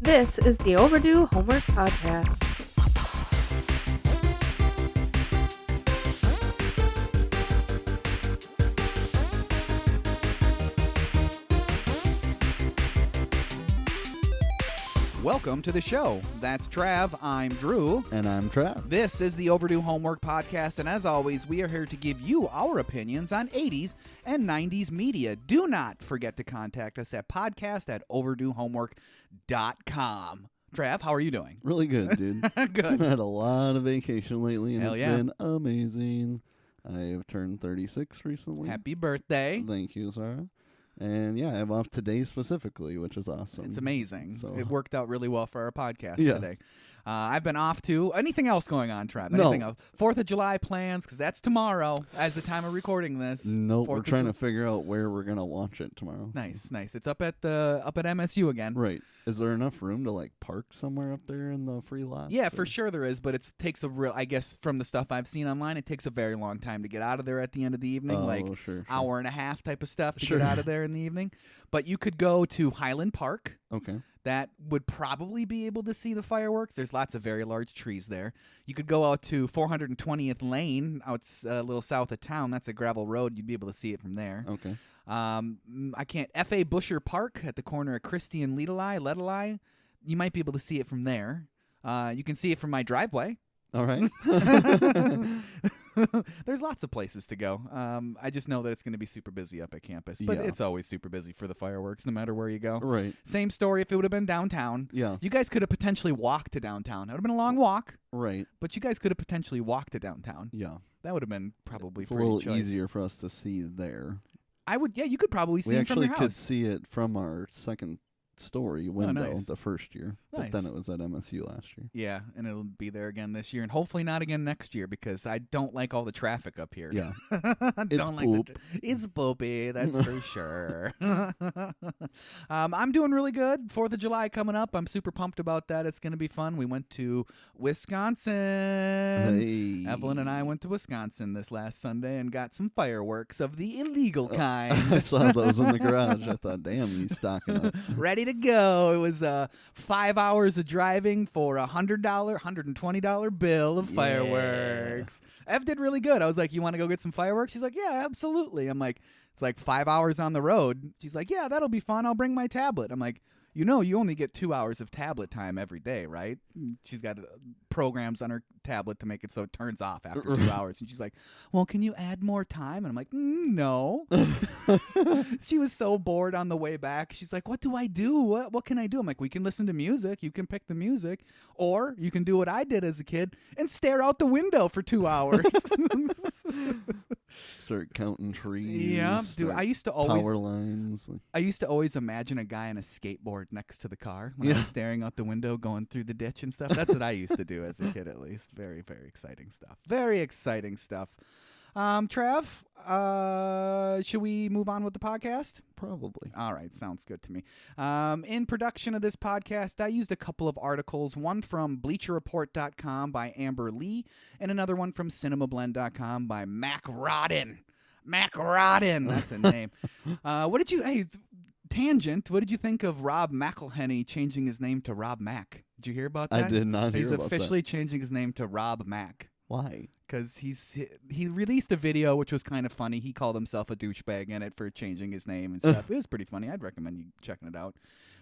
This is the Overdue Homework Podcast. Welcome to the show. That's Trav. I'm Drew. And I'm Trav. This is the Overdue Homework Podcast, and as always, we are here to give you our opinions on 80s and 90s media. Do not forget to contact us at podcast@overduehomework.com. Trav, how are you doing? Really good, dude. Good. I've had a lot of vacation lately, and Hell it's yeah. been amazing. I have turned 36 recently. Happy birthday. Thank you, Sarah. And yeah, I'm off today specifically, which is awesome. It's amazing. So, It worked out really well for our podcast yes. today. I've been off to anything else going on, Trav? No. Anything else? 4th of July plans, because that's tomorrow as the time of recording this. Nope, 4th we're of trying Ju- to figure out where we're going to watch it tomorrow. Nice. It's up at MSU again. Right. Is there enough room to like park somewhere up there in the free lot? Yeah, for sure there is, but it takes a real, I guess from the stuff I've seen online, it takes a very long time to get out of there at the end of the evening, Sure. hour and a half type of stuff to Sure. get out of there in the evening. But you could go to Highland Park. Okay. That would probably be able to see the fireworks. There's lots of very large trees there. You could go out to 420th Lane, out a little south of town. That's a gravel road. You'd be able to see it from there. Okay. F.A. Busher Park at the corner of Christie and Ledeli. You might be able to see it from there. You can see it from my driveway. All right. There's lots of places to go. I just know that it's going to be super busy up at campus. But Yeah. it's always super busy for the fireworks, no matter where you go. Right. Same story if it would have been downtown. Yeah. You guys could have potentially walked to downtown. It would have been a long walk, Right. but you guys could have potentially walked to downtown. Yeah. That would have been probably It's a pretty little choice. easier for us to see there. You could probably see We it from actually your could house. see it from our second story window nice. the first year. Nice. But then it was at MSU last year. Yeah, and it'll be there again this year, and hopefully not again next year because I don't like all the traffic up here. Yeah. It's poopy, that's for sure. I'm doing really good. 4th of July coming up. I'm super pumped about that. It's going to be fun. We went to Wisconsin. Hey. Evelyn and I went to Wisconsin this last Sunday and got some fireworks of the illegal kind. I saw those in the garage. I thought, damn, he's stocking up. Ready to go. It was 5 hours of driving for $100, $120 bill of fireworks. Ev did really good. I was like, you want to go get some fireworks? She's like, yeah, absolutely. I'm like, it's like 5 hours on the road. She's like, yeah, that'll be fun. I'll bring my tablet. I'm like, you only get 2 hours of tablet time every day, right? She's got programs on her tablet to make it so it turns off after 2 hours. And she's like, well, can you add more time? And I'm like, no. She was so bored on the way back. She's like, what do I do? What can I do? I'm like, we can listen to music. You can pick the music. Or you can do what I did as a kid and stare out the window for 2 hours. Start counting trees. Yeah, dude. I used to always power lines. imagine a guy on a skateboard next to the car when I was staring out the window going through the ditch and stuff. That's what I used to do as a kid, at least. Very, very exciting stuff. Very exciting stuff. Trav, should we move on with the podcast? Probably. All right, sounds good to me. In production of this podcast, I used a couple of articles, one from BleacherReport.com by Amber Lee, and another one from CinemaBlend.com by Mac Rodden. Mac Rodden, that's a name. Tangent, what did you think of Rob McElhenney changing his name to Rob Mack? Did you hear about that? I did not hear He's about officially changing his name to Rob Mack. Why? Because he released a video which was kind of funny. He called himself a douchebag in it for changing his name and stuff. It was pretty funny. I'd recommend you checking it out.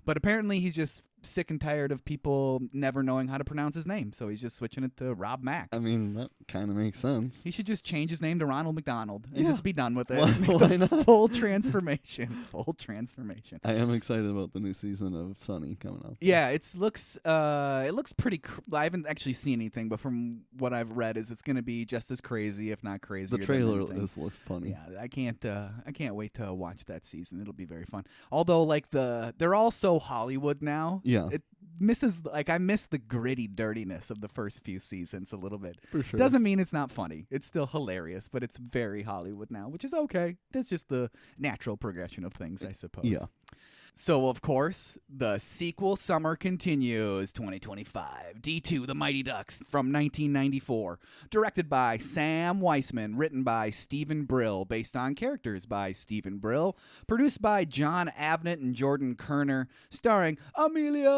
But apparently he's just sick and tired of people never knowing how to pronounce his name, so he's just switching it to Rob Mack. I mean, that kind of makes sense. He should just change his name to Ronald McDonald and just be done with it. Why not? Full transformation. Full transformation. I am excited about the new season of Sunny coming up. Yeah, it looks pretty. I haven't actually seen anything, but from what I've read, it's going to be just as crazy, if not crazier. The trailer looks funny. Yeah, I can't wait to watch that season. It'll be very fun. Although, they're all so Hollywood now. Yeah. It I miss the gritty dirtiness of the first few seasons a little bit. For sure. Doesn't mean it's not funny. It's still hilarious, but it's very Hollywood now, which is okay. That's just the natural progression of things, I suppose. Yeah. So, of course, the sequel summer continues. 2025. D2, The Mighty Ducks from 1994. Directed by Sam Weisman. Written by Stephen Brill. Based on characters by Stephen Brill. Produced by John Avnet and Jordan Kerner. Starring Emilio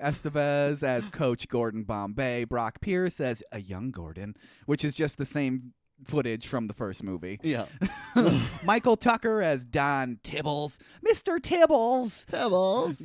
Estevez as Coach Gordon Bombay. Brock Pierce as a young Gordon, which is just the same footage from the first movie. Yeah. Michael Tucker as Don Tibbles. Mr. Tibbles.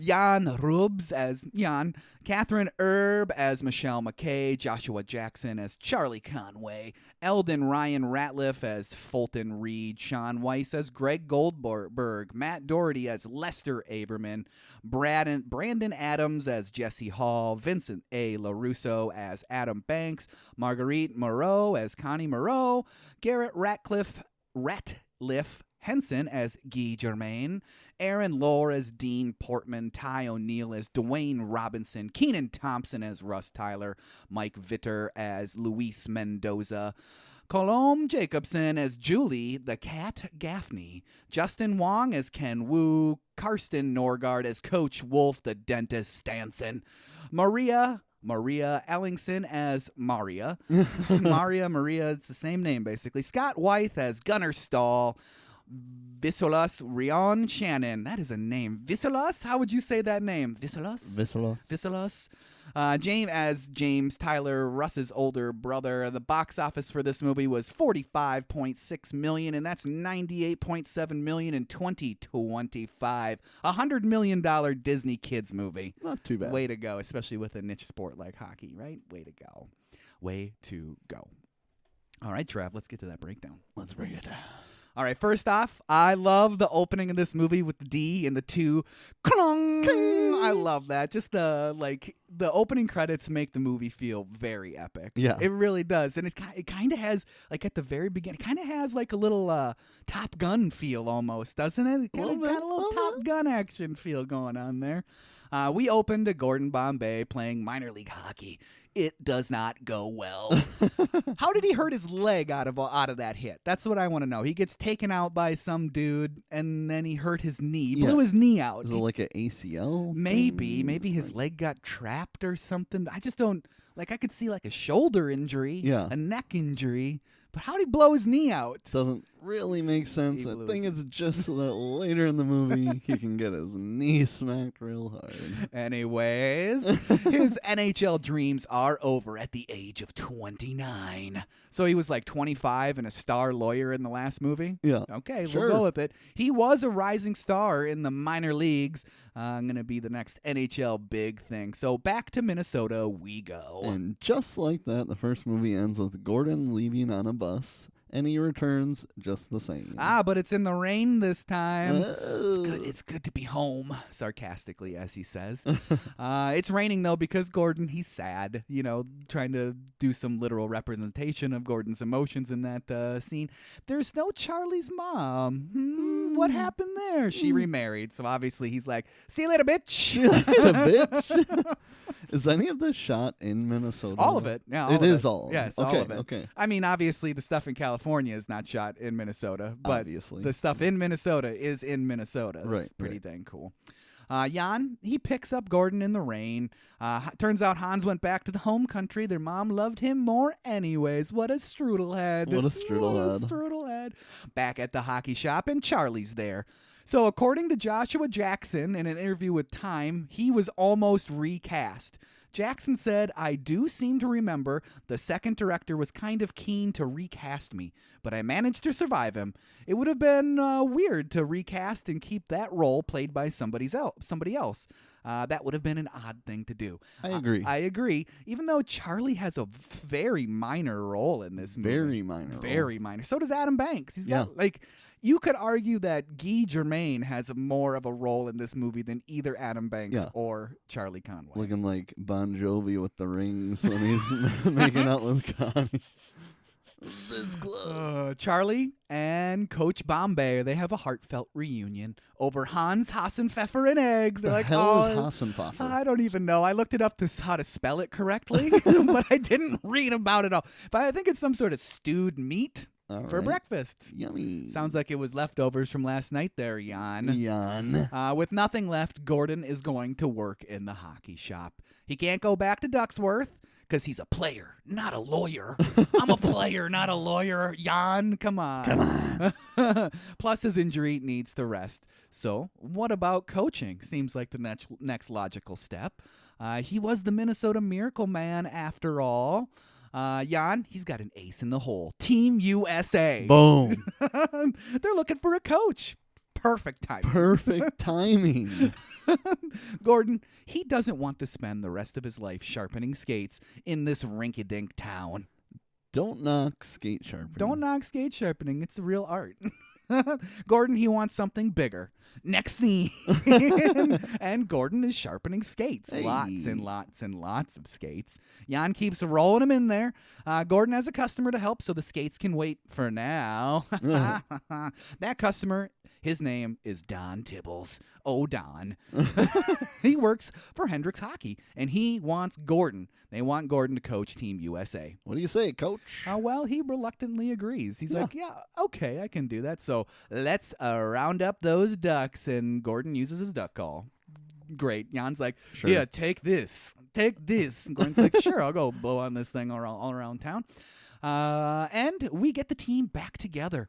Jan Rubes as Jan. Catherine Erb as Michelle McKay. Joshua Jackson as Charlie Conway. Eldon Ryan Ratliff as Fulton Reed. Sean Weiss as Greg Goldberg. Matt Doherty as Lester Averman. Brandon Adams as Jesse Hall. Vincent A. LaRusso as Adam Banks. Marguerite Moreau as Connie Moreau. Garrett Ratcliffe Henson as Guy Germain. Aaron Lohr as Dean Portman. Ty O'Neill as Dwayne Robinson. Keenan Thompson as Russ Tyler. Mike Vitter as Luis Mendoza. Colombe Jacobson as Julie the Cat Gaffney. Justin Wong as Ken Wu. Karsten Norgard as Coach Wolf the Dentist Stanson. Maria Ellingson as Maria. Maria, it's the same name basically. Scott Wythe as Gunnar Stahl. Visolas Rion Shannon. That is a name. Visolas? How would you say that name? Visolas. James Tyler, Russ's older brother. The box office for this movie was $45.6 million, and that's $98.7 million in 2025. $100 million Disney kids movie. Not too bad. Way to go, especially with a niche sport like hockey, right? Way to go. Way to go. All right, Trav, let's get to that breakdown. Let's bring it down. All right, first off, I love the opening of this movie with the D and the two. Clong! I love that. Just the opening credits make the movie feel very epic. Yeah. It really does. And it kind of has, like at the very beginning, it kind of has like a little Top Gun feel almost, doesn't it? It kind of got a little Top Gun action feel going on there. We opened to Gordon Bombay playing minor league hockey. It does not go well. How did he hurt his leg out of that hit? That's what I want to know. He gets taken out by some dude, and then he hurt his knee. Blew his knee out. Is it like an ACL? Maybe his leg got trapped or something. I just don't, I could see like a shoulder injury, a neck injury, but how did he blow his knee out? Doesn't really make sense. I think it's just so that later in the movie he can get his knee smacked real hard. Anyways, his NHL dreams are over at the age of 29. So he was like 25 and a star lawyer in the last movie? Yeah. Okay, sure. We'll go with it. He was a rising star in the minor leagues. I'm going to be the next NHL big thing. So back to Minnesota we go. And just like that, the first movie ends with Gordon leaving on a bus, and he returns just the same. But it's in the rain this time. It's good to be home, sarcastically, as he says. It's raining, though, because Gordon, he's sad, trying to do some literal representation of Gordon's emotions in that scene. There's no Charlie's mom. What happened there? She remarried, so obviously he's like, see you later, bitch. See you later, bitch. Is any of this shot in Minnesota? All of it. Yeah, it is all. Yes, okay, all of it. Okay. I mean, obviously, the stuff in California is not shot in Minnesota, but obviously the stuff in Minnesota is in Minnesota. Right. It's pretty dang cool. Jan, he picks up Gordon in the rain. Turns out Hans went back to the home country. Their mom loved him more anyways. What a strudelhead. What a strudelhead. Back at the hockey shop, and Charlie's there. So according to Joshua Jackson in an interview with Time, he was almost recast. Jackson said, I do seem to remember the second director was kind of keen to recast me, but I managed to survive him. It would have been weird to recast and keep that role played by somebody else. That would have been an odd thing to do. I agree. I agree. Even though Charlie has a very minor role in this movie. Very minor. So does Adam Banks. He's got, you could argue that Guy Germain has more of a role in this movie than either Adam Banks or Charlie Conway. Looking like Bon Jovi with the rings when he's making out with Connie. This close. Charlie and Coach Bombay, they have a heartfelt reunion over Hans Hassenpfeffer and eggs. They're the like, hell is Hassenpfeffer? I don't even know. I looked it up how to spell it correctly, but I didn't read about it all. But I think it's some sort of stewed meat. for right. breakfast. Yummy. Sounds like it was leftovers from last night there, Jan. Jan. With nothing left, Gordon is going to work in the hockey shop. He can't go back to Ducksworth because he's a player, not a lawyer. I'm a player, not a lawyer. Jan, come on. Come on. Plus, his injury needs to rest. So, what about coaching? Seems like the next logical step. He was the Minnesota Miracle Man after all. Jan, he's got an ace in the hole. Team USA. Boom. They're looking for a coach. Perfect timing. Perfect timing. Gordon, he doesn't want to spend the rest of his life sharpening skates in this rinky-dink town. Don't knock skate sharpening. Don't knock skate sharpening. It's a real art. Gordon, he wants something bigger. Next scene. And Gordon is sharpening skates. Hey. Lots and lots and lots of skates. Jan keeps rolling them in there. Gordon has a customer to help, so the skates can wait for now. That customer, his name is Don Tibbles. Oh, Don. He works for Hendricks Hockey, and he wants Gordon. They want Gordon to coach Team USA. What do you say, coach? Well, he reluctantly agrees. He's like, yeah, okay, I can do that. So let's round up those ducks, and Gordon uses his duck call. Great. Jan's like, Sure. Yeah, take this. Take this. And Gordon's like, sure, I'll go blow on this thing all around town. And we get the team back together.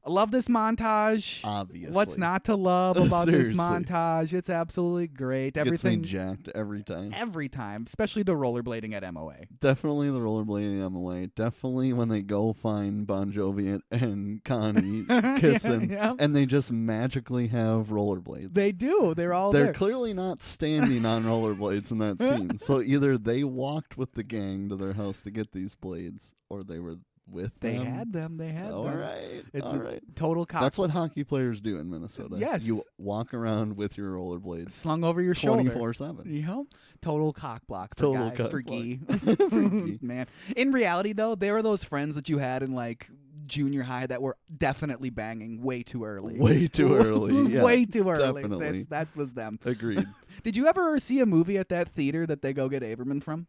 I love this montage. Obviously. What's not to love about this Seriously. montage? It's absolutely great. Gets Everything me jacked every time. Every time, especially the rollerblading at MOA. Definitely the rollerblading MOA. Definitely when they go find Bon Jovi and Connie kissing, Yeah. and they just magically have rollerblades. They do. They're all They're there. clearly not standing on rollerblades in that scene. So either they walked with the gang to their house to get these blades, or they were with They them. had them. They had All them. right. It's all a right. total cock. That's what hockey players do in Minnesota. Yes. You walk around with your rollerblades slung over your shoulder. 24/7. You know? Total cock block for Total guy, cock for block. Gee. For Gee. Man. In reality, though, they were those friends that you had in, like, junior high that were definitely banging way too early. Way too early. Yeah, way too early. definitely. That was them. Agreed. Did you ever see a movie at that theater that they go get Averman from?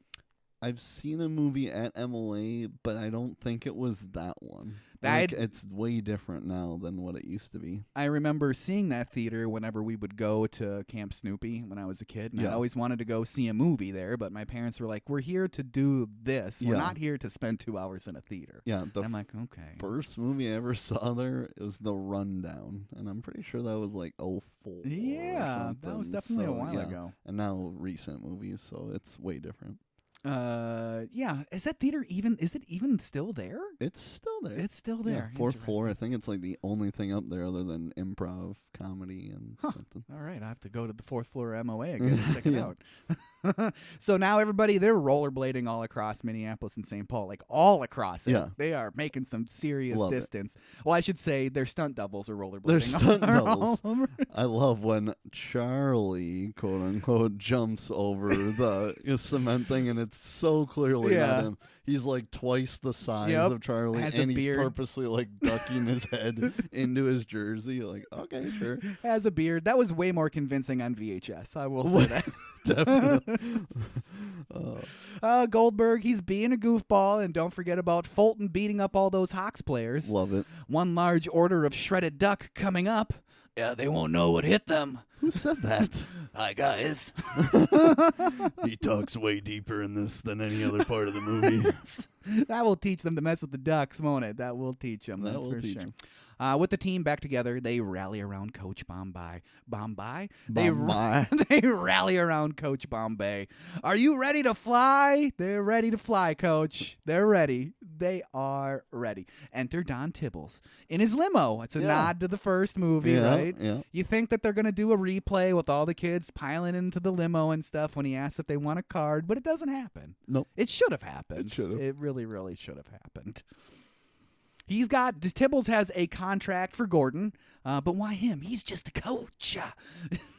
I've seen a movie at MOA, but I don't think it was that one. I'd- It's way different now than what it used to be. I remember seeing that theater whenever we would go to Camp Snoopy when I was a kid. And I Yeah. always wanted to go see a movie there, but my parents were like, we're here to do this. We're Yeah. not here to spend 2 hours in a theater. Yeah, the I'm like, okay. first movie I ever saw there was The Rundown, and I'm pretty sure that was like 04. or Yeah, that was something. definitely a So, while yeah. ago. And now recent movies, so it's way different. Yeah. Is that theater is it even still there? It's still there. It's still there. Yeah, fourth floor. I Interesting. think it's like the only thing up there other than improv, comedy, and something. All right, I have to go to the 4th floor MOA again and check it Yeah. out. So now everybody, they're rollerblading all across Minneapolis and St. Paul, like all across it. Yeah. They are making some serious Love it. distance. Well, I should say they're stunt doubles or rollerblading. They're stunt all doubles. over. I love when Charlie, quote unquote, jumps over the cement thing, and it's so clearly Yeah. not him. He's like twice the size Yep. of Charlie, Has a and he's beard. purposely like ducking his head into his jersey. Like, okay, sure, Has a beard. That was way more convincing on VHS. I will say that. definitely. Goldberg, he's being a goofball, and don't forget about Fulton beating up all those Hawks players. Love it. One large order of shredded duck coming up. Yeah, they won't know what hit them. Who said that? Hi, guys. He talks way deeper in this than any other part of the movie. That will teach them to mess with the ducks, won't it? That will teach them. That That's will for teach sure. 'em. With the team back together, they rally around Coach Bombay. Bombay? Bombay. They rally around Coach Bombay. Are you ready to fly? They're ready to fly, Coach. They're ready. They are ready. Enter Don Tibbles in his limo. It's a Yeah. nod to the first movie, Yeah, right? yeah. You think that they're going to do a replay with all the kids piling into the limo and stuff when he asks if they want a card, but it doesn't happen. Nope. It should have happened. It should have. It really, really should have happened. Tibbles has a contract for Gordon, but why him? He's just a coach.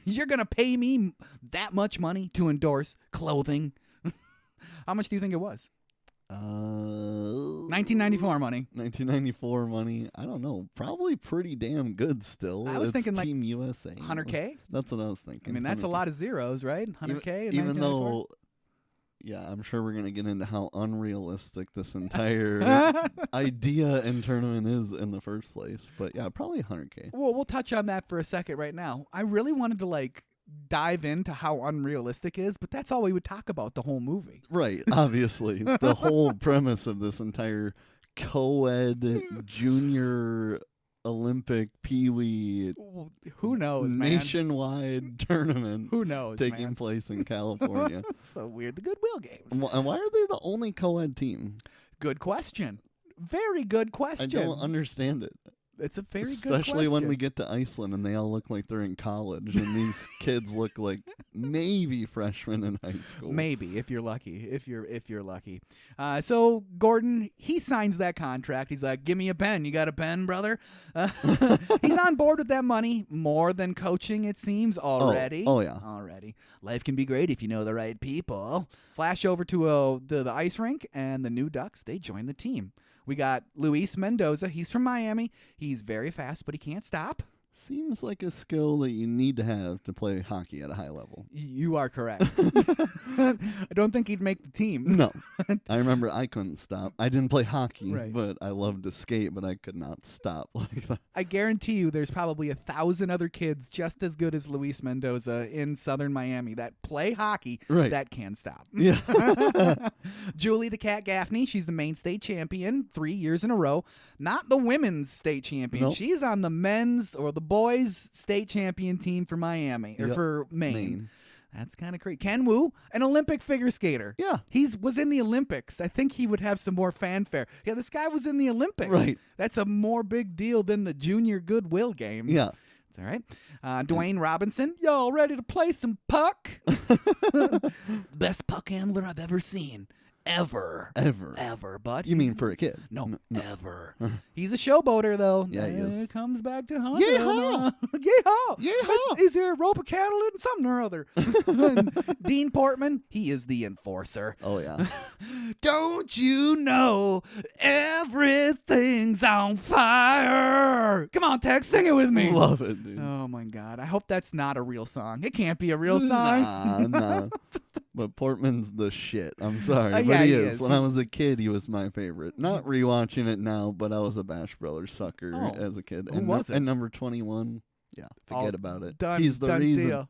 You're going to pay me that much money to endorse clothing? How much do you think it was? 1994 money. 1994 money. I don't know. Probably pretty damn good still. I was It's thinking like Team USA. 100K? That's what I was thinking. I mean, that's a lot of zeros, right? 100K in Even 1994? though Yeah, I'm sure we're going to get into how unrealistic this entire idea and tournament is in the first place. But yeah, probably 100K. Well, we'll touch on that for a second right now. I really wanted to dive into how unrealistic it is, but that's all we would talk about the whole movie. Right, obviously. The whole premise of this entire co-ed junior Olympic Pee-wee who knows, man? nationwide tournament Who knows, taking man? place in California. It's so weird. The Goodwill Games. And why are they the only co-ed team? Good question. Very good question. I don't understand it. It's a very good question. Especially when we get to Iceland and they all look like they're in college and these kids look like maybe freshmen in high school. Maybe, if you're lucky. If you're lucky. So Gordon, he signs that contract. He's like, "Give me a pen. You got a pen, brother?" He's on board with that money more than coaching, it seems, already. Oh yeah. Already. Life can be great if you know the right people. Flash over to the ice rink, and the new Ducks, they join the team. We got Luis Mendoza. He's from Miami. He's very fast, but he can't stop. Seems like a skill that you need to have to play hockey at a high level. You are correct. I don't think he'd make the team. No. I remember I couldn't stop. I didn't play hockey, Right. but I loved to skate, but I could not stop like that. I guarantee you there's probably 1,000 other kids just as good as Luis Mendoza in southern Miami that play hockey Right. that can stop. Yeah. Julie the Cat Gaffney, she's the main state champion 3 years in a row. Not the women's state champion. Nope. She's on the men's or the boys state champion team for Miami or Yep. for Maine. That's kind of crazy. Ken Wu, an Olympic figure skater. Yeah. Was in the Olympics. I think he would have some more fanfare. Yeah, this guy was in the Olympics. Right. That's a more big deal than the Junior Goodwill Games. Yeah. It's all right. Dwayne Robinson, y'all ready to play some puck? Best puck handler I've ever seen. Ever, bud. You mean for a kid? No, ever. He's a showboater, though. Yeah, he is. Comes back to hunt. Yeehaw! Yeehaw! Yeehaw! Is there a rope of cattle and something or other? Dean Portman, he is the enforcer. Oh, yeah. Don't you know everything's on fire? Come on, Tex, sing it with me. Love it, dude. Oh, my God. I hope that's not a real song. It can't be a real song. Nah. But Portman's the shit. I'm sorry. Yeah, but he he is. is. When I was a kid, he was my favorite. Not rewatching it now, but I was a Bash Brothers sucker as a kid. Who was it? And number 21, yeah, forget about it. Done, He's the done reason. Deal.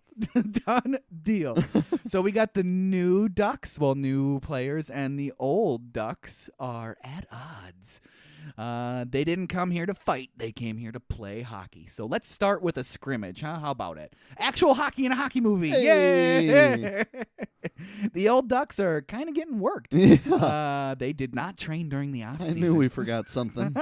Done deal. So we got the new Ducks, new players, and the old Ducks are at odds. They didn't come here to fight. They came here to play hockey. So let's start with a scrimmage, huh? How about it? Actual hockey in a hockey movie. Hey. Yay! The old Ducks are kind of getting worked. Yeah. They did not train during the I offseason. knew we forgot something.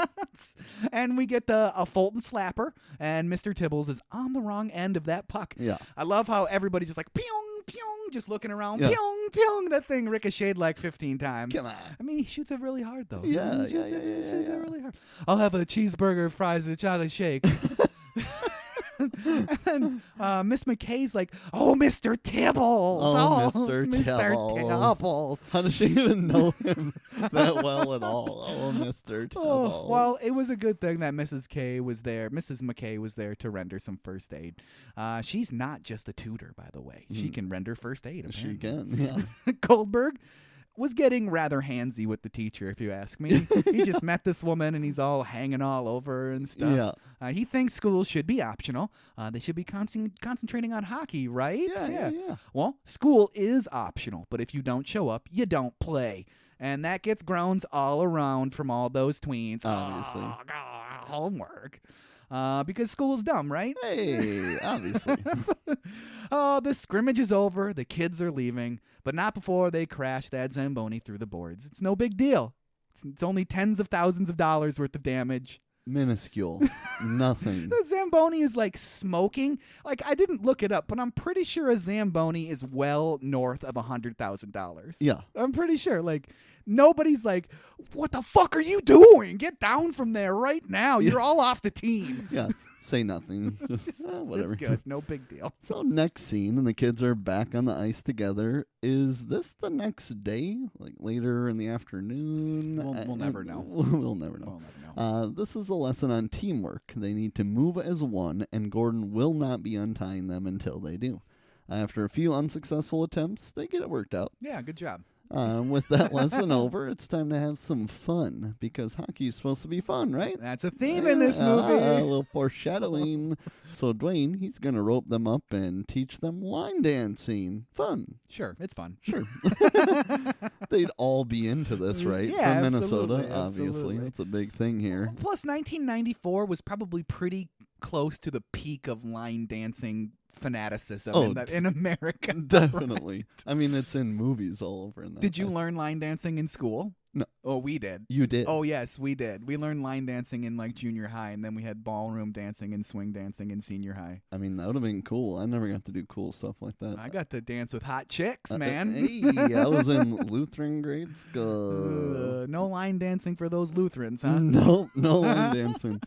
And we get a Fulton slapper, and Mr. Tibbles is on the wrong end of that puck. Yeah. I love how everybody just pyong, pyong, just looking around, Yeah. pyong, pyong. That thing ricocheted like 15 times. Come on. I mean, he shoots it really hard, though. Yeah, He shoots yeah, it yeah. really hard. I'll have a cheeseburger, fries, and a chocolate shake. And then Miss McKay's like, "Oh, Mr. Tibbles. Oh, Mr. Tibbles. How does she even know him that well at all? Oh, Mr. Tibble. Oh, well, it was a good thing that Mrs. McKay was there to render some first aid. She's not just a tutor, by the way. She can render first aid, She apparently. can, yeah. Goldberg was getting rather handsy with the teacher, if you ask me. He just met this woman, and he's all hanging all over her and stuff. Yeah. He thinks school should be optional. They should be concentrating on hockey, right? Yeah. Well, school is optional, but if you don't show up, you don't play. And that gets groans all around from all those tweens. Obviously. Oh, God, homework. Because school's dumb, right? Hey, obviously. Oh, the scrimmage is over. The kids are leaving, but not before they crash that Zamboni through the boards. It's no big deal. It's only tens of thousands of dollars worth of damage. Minuscule. Nothing. The Zamboni is like smoking. Like, I didn't look it up, but I'm pretty sure a Zamboni is well north of $100,000. Yeah. I'm pretty sure. Like, nobody's like, "What the fuck are you doing? Get down from there right now. You're all off the team." Yeah. Say nothing. Just, whatever. It's good. No big deal. So next scene, and the kids are back on the ice together. Is this the next day? Like later in the afternoon? We'll never know. We'll never know. We'll never know. This is a lesson on teamwork. They need to move as one, and Gordon will not be untying them until they do. After a few unsuccessful attempts, they get it worked out. Yeah, good job. With that lesson over, it's time to have some fun, because hockey is supposed to be fun, right? That's a theme in this movie. A little foreshadowing. So Dwayne, he's going to rope them up and teach them line dancing. Fun. Sure, it's fun. Sure. They'd all be into this, right? Yeah, From Minnesota, absolutely, obviously. absolutely. That's a big thing here. Plus, 1994 was probably pretty close to the peak of line dancing fanaticism in America. Definitely. I mean, it's in movies all over. In that Did you learn line dancing in school? No. Oh, we did. You did? Oh, yes, we did. We learned line dancing in like junior high, and then we had ballroom dancing and swing dancing in senior high. I mean, that would have been cool. I never got to do cool stuff like that. I got to dance with hot chicks, man. Hey, I was in Lutheran grade school. No line dancing for those Lutherans, huh? No line dancing.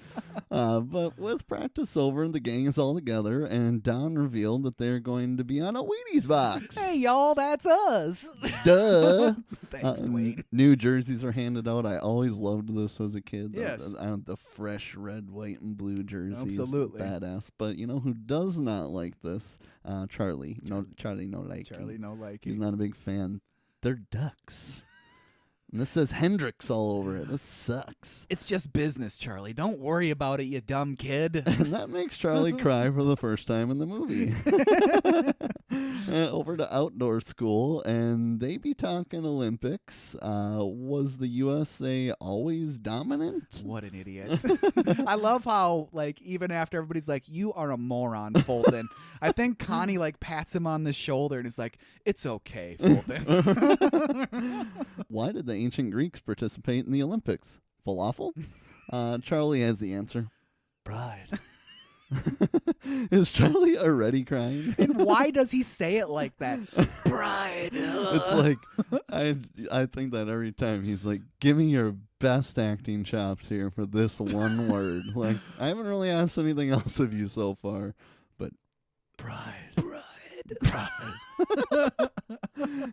But with practice over, the gang is all together, and Don revealed that they're going to be on a Wheaties box. Hey, y'all, that's us. Duh. Thanks, Dwayne. New jerseys are handed out. I always loved this as a kid. Yes. The fresh red, white, and blue jerseys. Absolutely. Badass. But you know who does not like this? Charlie. Charlie no liking. Charlie no liking. He's not a big fan. They're ducks. And this says Hendrix all over it. This sucks. It's just business, Charlie. Don't worry about it, you dumb kid. And that makes Charlie cry for the first time in the movie. Over to outdoor school, and they be talking Olympics. Was the USA always dominant? What an idiot. I love how, like, even after everybody's like, you are a moron, Fulton. I think Connie, like, pats him on the shoulder and is like, it's okay, Fulton. Why did the ancient Greeks participate in the Olympics? Falafel? Charlie has the answer. Pride. Is Charlie already crying? And why does he say it like that? Pride. It's like, I think that every time he's like, give me your best acting chops here for this one word. Like, I haven't really asked anything else of you so far, but pride.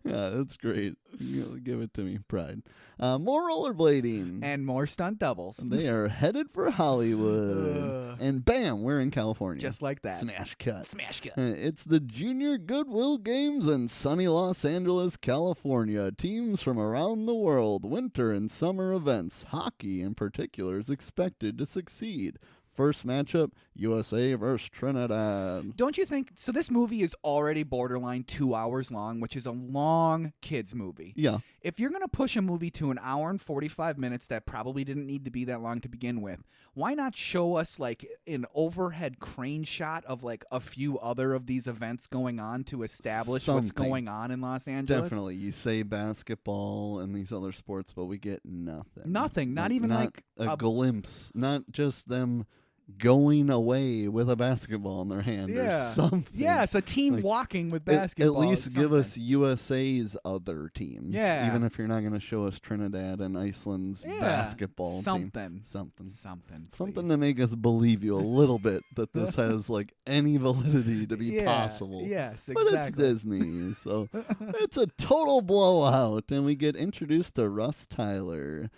Yeah, that's great. Give it to me, pride. More rollerblading. And more stunt doubles. They are headed for Hollywood. And bam, we're in California. Just like that. Smash cut. Smash cut. It's the Junior Goodwill Games in sunny Los Angeles, California. Teams from around the world, winter and summer events. Hockey in particular is expected to succeed. First matchup, USA versus Trinidad. Don't you think? So this movie is already borderline 2 hours long, which is a long kids movie. Yeah. If you're going to push a movie to an hour and 45 minutes that probably didn't need to be that long to begin with, why not show us like an overhead crane shot of like a few other of these events going on to establish what's going on in Los Angeles? Definitely. You say basketball and these other sports, but we get nothing. Nothing. Not even like a glimpse. Not just them going away with a basketball in their hand or something. Yes, a team like, walking with basketball. At least give us USA's other teams. Yeah. Even if you're not going to show us Trinidad and Iceland's basketball team. Something to make us believe you a little bit that this has like any validity to be possible. Yes, exactly. But it's Disney, so it's a total blowout, and we get introduced to Russ Tyler.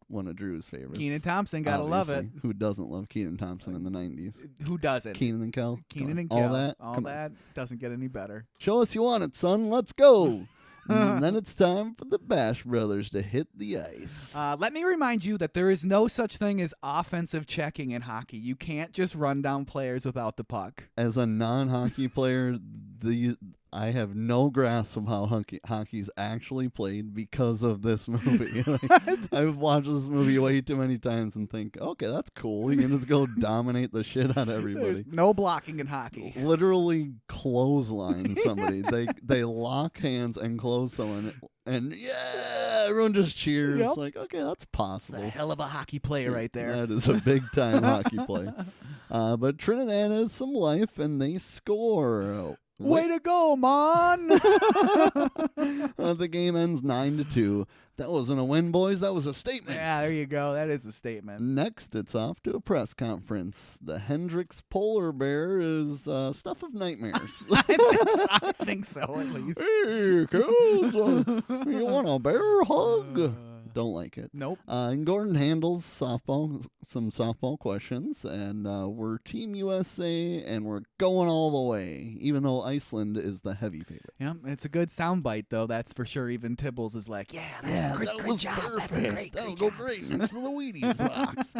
One of Drew's favorites. Kenan Thompson, gotta love it. Who doesn't love Kenan Thompson in the 90s? Who doesn't? Kenan and Kel. Kenan and Kel. All that doesn't get any better. Show us you want it, son. Let's go. And then it's time for the Bash Brothers to hit the ice. Let me remind you that there is no such thing as offensive checking in hockey. You can't just run down players without the puck. As a non-hockey player, I have no grasp of how hockey's actually played because of this movie. I've watched this movie way too many times and think, okay, that's cool. You can just go dominate the shit out of everybody. There's no blocking in hockey. Literally clothesline somebody. They lock hands and close someone, and everyone just cheers. Yep. Like, okay, that's possible. That's a hell of a hockey play right there. That is a big time hockey play. But Trinidad has some life, and they score. Way to go, man! The game ends 9-2. That wasn't a win, boys. That was a statement. Yeah, there you go. That is a statement. Next, it's off to a press conference. The Hendrix polar bear is stuff of nightmares. I think so, at least. Hey, kids, you want a bear hug? Don't like it. Nope. And Gordon handles some softball questions, and we're Team USA, and we're going all the way, even though Iceland is the heavy favorite. Yeah, it's a good soundbite, though, that's for sure. Even Tibbles is like, that's a great job. Perfect. That's a great That'll job. go great next to the Wheaties box.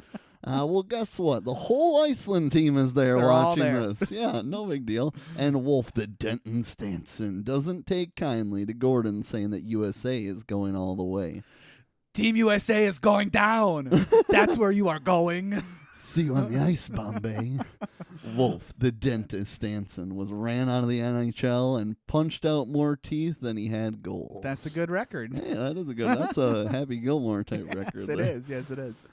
Well, guess what? The whole Iceland team is there They're all watching there. this. Yeah, no big deal. And Wolf the Denton Stanson doesn't take kindly to Gordon saying that USA is going all the way. Team USA is going down. That's where you are going. See you on the ice, Bombay. Wolf, the dentist Stanson, ran out of the NHL and punched out more teeth than he had goals. That's a good record. Yeah, that is a good. That's a Happy Gilmore type record. Yes, it is. Yes, it is.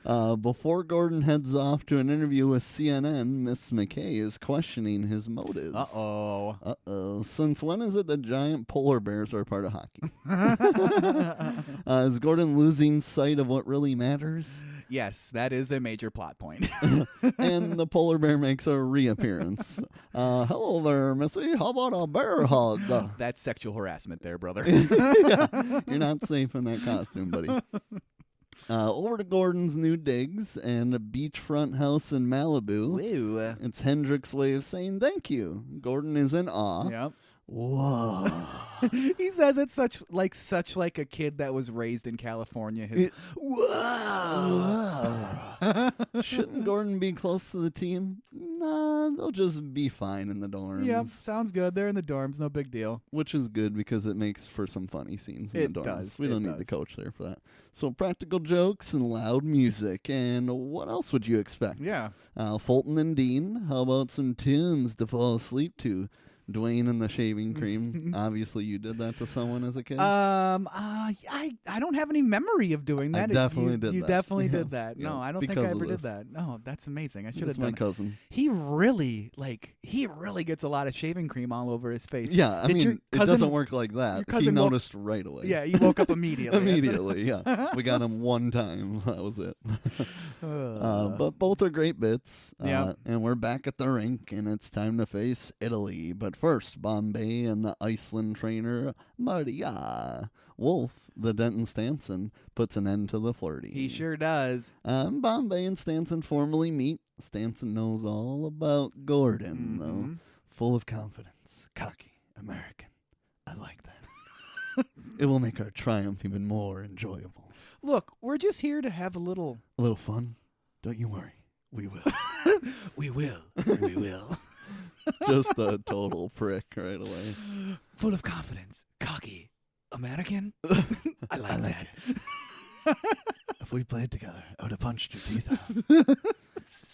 Before Gordon heads off to an interview with CNN, Miss McKay is questioning his motives. Uh-oh. Since when is it the giant polar bears are a part of hockey? Is Gordon losing sight of what really matters? Yes, that is a major plot point. And the polar bear makes a reappearance. Hello there, Missy. How about a bear hug? That's sexual harassment there, brother. Yeah, you're not safe in that costume, buddy. Over to Gordon's new digs and a beachfront house in Malibu. Woo. It's Hendrick's way of saying thank you. Gordon is in awe. Yep. Whoa. He says it's such like a kid that was raised in California. Whoa. Shouldn't Gordon be close to the team? Nah, they'll just be fine in the dorms. Yep, sounds good. They're in the dorms, no big deal. Which is good because it makes for some funny scenes in the dorms. Does. We don't need the coach there for that. So practical jokes and loud music. And what else would you expect? Yeah. Fulton and Dean, how about some tunes to fall asleep to? Dwayne and the shaving cream. Obviously, you did that to someone as a kid. I don't have any memory of doing that. I definitely did You that. definitely Yes, did that. yeah, No, I don't think because I of ever did this. that. No, that's amazing. I should It's have my done it. cousin. He really gets a lot of shaving cream all over his face. Yeah, I Did your mean, it cousin- doesn't work like your that. He cousin woke- noticed right away. Yeah, you woke up immediately. Immediately, yeah. We got him one time. That was it. But both are great bits. Yeah. And we're back at the rink, and it's time to face Italy. But first, Bombay and the Iceland trainer, Maria. Wolf, the Denton Stanson, puts an end to the flirting. He sure does. Bombay and Stanson formally meet. Stanson knows all about Gordon, though. Full of confidence. Cocky. American. I like that. It will make our triumph even more enjoyable. Look, we're just here to have a little fun? Don't you worry. We will. We will. We will. Just a total prick right away. Full of confidence. Cocky. American. I like that. If we played together, I would have punched your teeth out.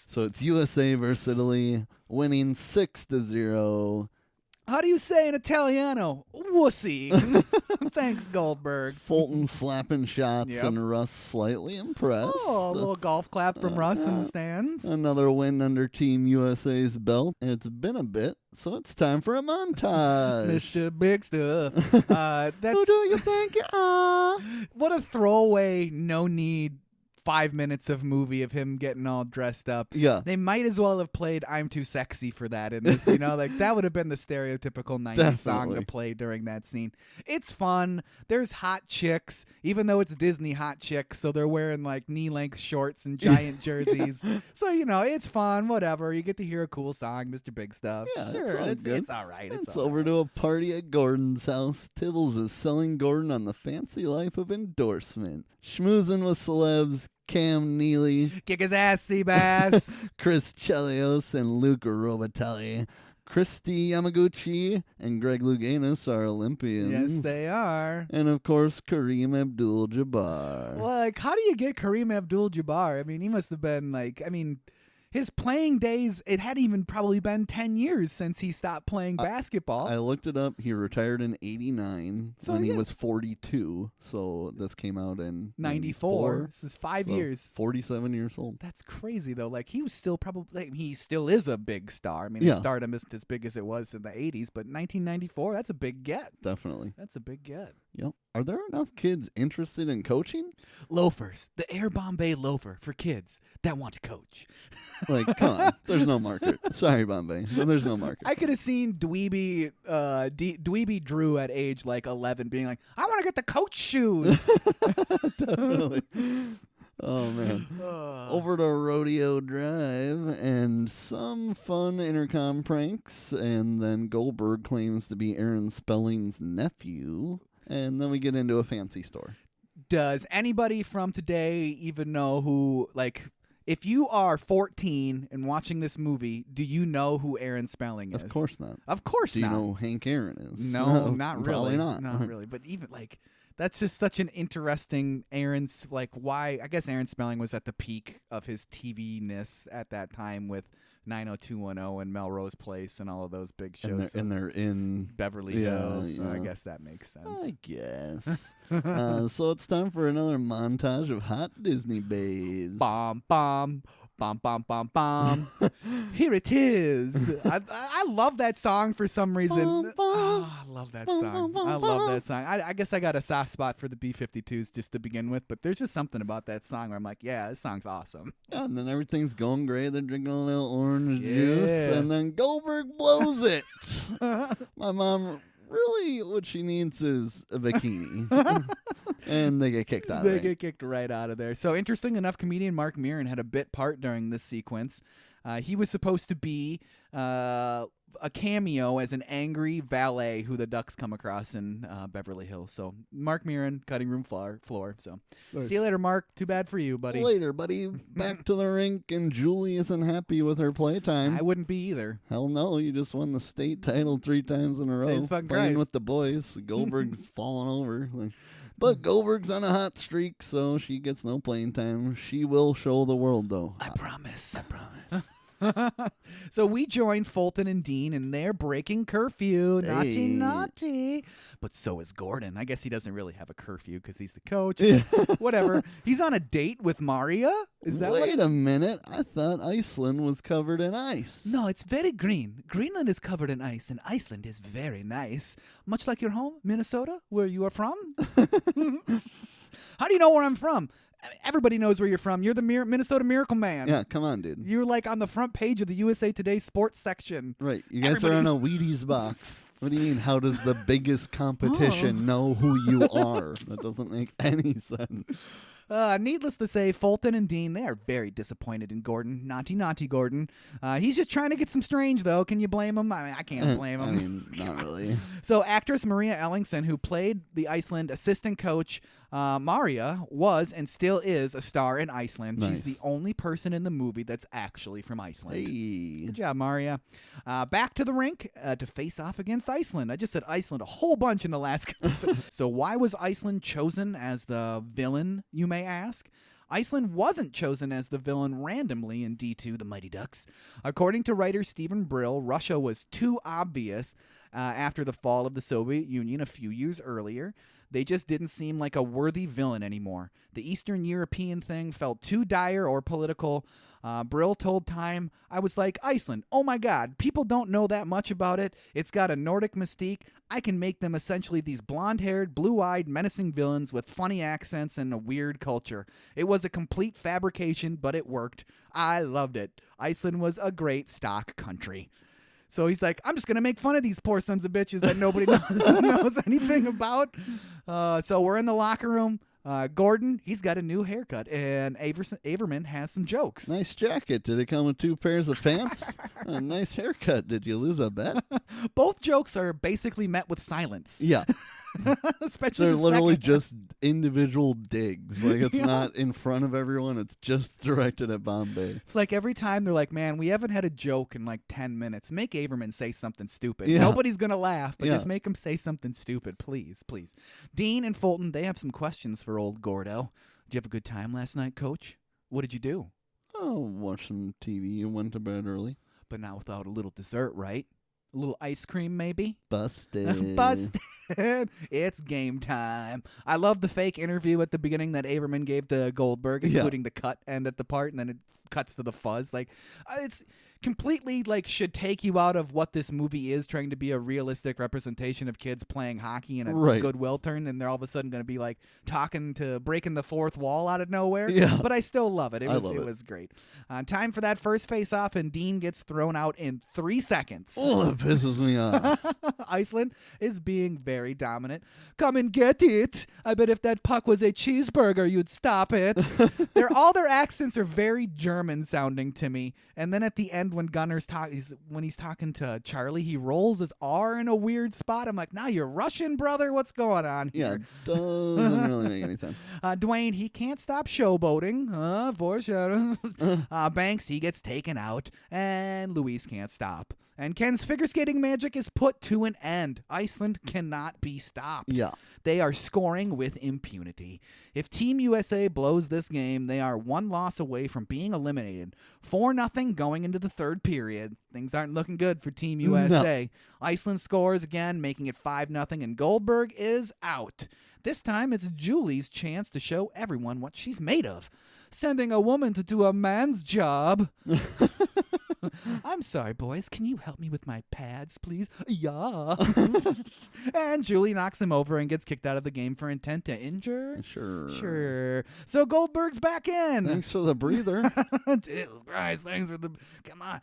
So it's USA versus Italy, winning 6-0. How do you say in Italiano? Wussy. Thanks, Goldberg. Fulton slapping shots Yep. and Russ slightly impressed. Oh, a little golf clap from Russ in the stands. Another win under Team USA's belt. It's been a bit, so it's time for a montage. Mr. Big Stuff. That's Who do you think you are? what a throwaway, no need 5 minutes of movie of him getting all dressed up. Yeah. They might as well have played I'm Too Sexy for that in this, like that would have been the stereotypical 90s song to Definitely. play during that scene. It's fun. There's hot chicks, even though it's Disney hot chicks, so they're wearing like knee-length shorts and giant jerseys. So, it's fun, whatever. You get to hear a cool song, Mr. Big Stuff. Yeah, sure, it's all good. it's all right. It's all over right. to a party at Gordon's house. Tibbles is selling Gordon on the fancy life of endorsement. Schmoozing with celebs Cam Neely, Kick his ass, Seabass. Chris Chelios, and Luca Robatelli. Christy Yamaguchi and Greg Louganis are Olympians. Yes, they are. And of course, Kareem Abdul-Jabbar. Well, how do you get Kareem Abdul-Jabbar? I mean, he must have been his playing days, it had even probably been 10 years since he stopped playing basketball. I looked it up. He retired in 89 when he was 42. So this came out in 94. This is 5 years. 47 years old. That's crazy, though. Like, he was still he still is a big star. I mean, Yeah. his stardom isn't as big as it was in the 80s, but 1994, that's a big get. Definitely. That's a big get. Yep. Are there enough kids interested in coaching? Loafers. The Air Bombay loafer for kids that want to coach. Like, come on. There's no market. Sorry, Bombay. There's no market. I could have seen Dweeby Drew at age like 11 being like, I want to get the coach shoes. Definitely. Oh, man. Over to Rodeo Drive and some fun intercom pranks. And then Goldberg claims to be Aaron Spelling's nephew. And then we get into a fancy store. Does anybody from today even know who, like, if you are 14 and watching this movie, do you know who Aaron Spelling is? Of course not. Of course Do not. you know who Hank Aaron is? No, not Probably really. not. Not really. But even, like, that's just such an interesting Aaron's, like, why, I guess Aaron Spelling was at the peak of his TV-ness at that time with 90210 and Melrose Place and all of those big shows. And they're in Beverly Hills. So I guess that makes sense. I guess. So it's time for another montage of hot Disney babes. Bomb, bomb, bomb, bomb, bomb, bomb. Here it is. I love that song for some reason. I love that song. I love that song. I guess I got a soft spot for the B-52s just to begin with, but there's just something about that song where I'm like, yeah, this song's awesome. Yeah, and then everything's going great. They're drinking a little orange juice, and then Goldberg blows it. My mom, really, what she needs is a bikini. And they get kicked out of They there. get kicked right out of there. So interesting enough, comedian Mark Maron had a bit part during this sequence. He was supposed to be a cameo as an angry valet who the Ducks come across in Beverly Hills. So Mark Maron, cutting room floor. So see you later, Mark. Too bad for you, buddy. Later, buddy. Back to the rink, and Julie isn't happy with her playtime. I wouldn't be either. Hell no, you just won the state title 3 times in a row. Jesus fucking Playing Christ. with the boys. Goldberg's falling over. But Goldberg's on a hot streak, so she gets no playing time. She will show the world, though. I promise. So we join Fulton and Dean, and they're breaking curfew. Naughty, Hey. naughty. But so is Gordon. I guess he doesn't really have a curfew because he's the coach. Whatever. He's on a date with Maria? Is that what Wait a minute. I thought Iceland was covered in ice. No, it's very green. Greenland is covered in ice, and Iceland is very nice. Much like your home, Minnesota, where you are from. How do you know where I'm from? Everybody knows where you're from. You're the Minnesota Miracle Man. Yeah, come on, dude. You're like on the front page of the USA Today sports section. Right. You guys are on a Wheaties box. What do you mean, how does the biggest competition know who you are? That doesn't make any sense. Needless to say, Fulton and Dean, they are very disappointed in Gordon. Naughty, naughty Gordon. He's just trying to get some strange, though. Can you blame him? I mean, I can't blame him. I mean, not really. So actress Maria Ellingson, who played the Iceland assistant coach, Maria, was and still is a star in Iceland. Nice. She's the only person in the movie that's actually from Iceland. Hey. Good job, Maria. Back to the rink to face off against Iceland. I just said Iceland a whole bunch in the last episode. So why was Iceland chosen as the villain, you may ask? Iceland wasn't chosen as the villain randomly in D2, The Mighty Ducks. According to writer Stephen Brill, Russia was too obvious after the fall of the Soviet Union a few years earlier. They just didn't seem like a worthy villain anymore. The Eastern European thing felt too dire or political. Brill told Time, I was like, Iceland, oh my God, people don't know that much about it. It's got a Nordic mystique. I can make them essentially these blonde-haired, blue-eyed, menacing villains with funny accents and a weird culture. It was a complete fabrication, but it worked. I loved it. Iceland was a great stock country. So he's like, I'm just going to make fun of these poor sons of bitches that nobody knows anything about. So we're in the locker room. Gordon, he's got a new haircut, and Averman has some jokes. Nice jacket. Did it come with 2 pairs of pants? A nice haircut. Did you lose a bet? Both jokes are basically met with silence. Yeah. Especially They're the literally second just individual digs. Like, it's not in front of everyone. It's just directed at Bombay. It's like every time they're like, man, we haven't had a joke in like 10 minutes. Make Averman say something stupid. Yeah. Nobody's going to laugh, but Yeah. just make him say something stupid, please, please. Dean and Fulton, they have some questions for old Gordo. Did you have a good time last night, Coach? What did you do? Oh, watch some TV and went to bed early. But not without a little dessert, right? A little ice cream, maybe? Busted. Busted. It's game time. I love the fake interview at the beginning that Averman gave to Goldberg, including the cut end at the part, and then it cuts to the fuzz. Like, it's completely like should take you out of what this movie is, trying to be a realistic representation of kids playing hockey in a goodwill turn, and they're all of a sudden going to be like breaking the fourth wall out of nowhere. Yeah. But I still love it. It was great. Time for that first face off, and Dean gets thrown out in 3 seconds. Oh, that pisses me off. Iceland is being very dominant. Come and get it. I bet if that puck was a cheeseburger, you'd stop it. All their accents are very German sounding to me. And then at the end, when when he's talking to Charlie, he rolls his R in a weird spot. I'm like, now you're Russian, brother. What's going on here? Yeah, doesn't really make any sense. Dwayne, he can't stop showboating. Foreshadow. Banks, he gets taken out. And Luis can't stop. And Ken's figure skating magic is put to an end. Iceland cannot be stopped. Yeah. They are scoring with impunity. If Team USA blows this game, they are one loss away from being eliminated. 4-0 going into the third period. Things aren't looking good for Team USA. No. Iceland scores again, making it 5-0, and Goldberg is out. This time, it's Julie's chance to show everyone what she's made of. Sending a woman to do a man's job. I'm sorry, boys. Can you help me with my pads, please? Yeah. And Julie knocks them over and gets kicked out of the game for intent to injure. Sure. So Goldberg's back in. Thanks for the breather. Jesus Christ. Thanks for the... Come on.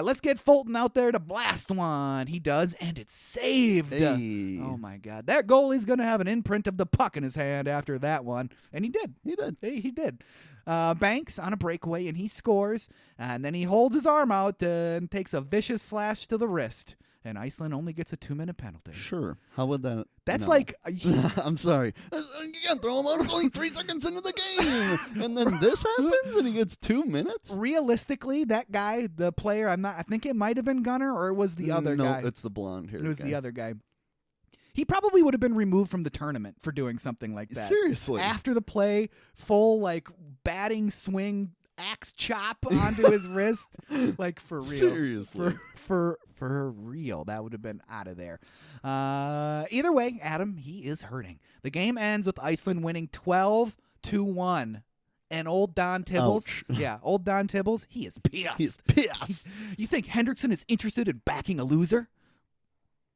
Let's get Fulton out there to blast one. He does, and it's saved. Hey. Oh, my God. That goalie's going to have an imprint of the puck in his hand after that one. And he did. He did. Banks on a breakaway, and he scores, and then he holds his arm out and takes a vicious slash to the wrist, and Iceland only gets a 2-minute penalty. Sure. How would that... That's no. like... I'm sorry. You can't throw him out. It's only 3 seconds into the game. And then this happens, and he gets 2 minutes? Realistically, that guy, the player, I think it might have been Gunner, or it was the other guy. No, it's the blonde-haired guy. It was the other guy. He probably would have been removed from the tournament for doing something like that. Seriously. After the play, full, like, batting swing, axe chop onto his wrist. Like, for real. Seriously. For real. That would have been out of there. Either way, Adam, he is hurting. The game ends with Iceland winning 12-1. And old Don Tibbles, old Don Tibbles, he is pissed. He's pissed. You think Hendrickson is interested in backing a loser?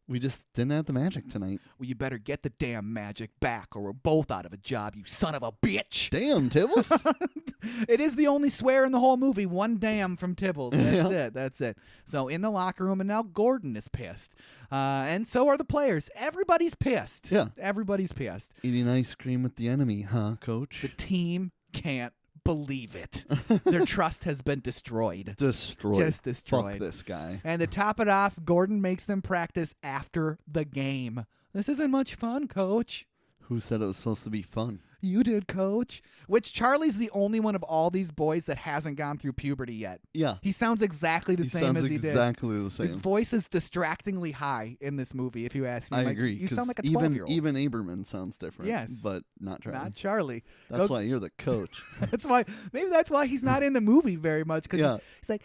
We just didn't have the magic tonight. Well, you better get the damn magic back, or we're both out of a job, you son of a bitch. Damn, Tibbles. It is the only swear in the whole movie. One damn from Tibbles. That's it. So in the locker room, and now Gordon is pissed. And so are the players. Everybody's pissed. Yeah. Everybody's pissed. Eating ice cream with the enemy, huh, Coach? The team can't believe it. Their trust has been destroyed. Just destroyed. Fuck this guy. And to top it off, Gordon makes them practice after the game. This isn't much fun, Coach. Who said it was supposed to be fun? You did, Coach. Which Charlie's the only one of all these boys that hasn't gone through puberty yet. Yeah. He sounds exactly the same as he did. Exactly the same. His voice is distractingly high in this movie, if you ask me. I agree. You sound like a 12-year-old. Even Aberman sounds different. Yes. But not Charlie. Not Charlie. That's why you're the coach. Maybe that's why he's not in the movie very much. Because he's like,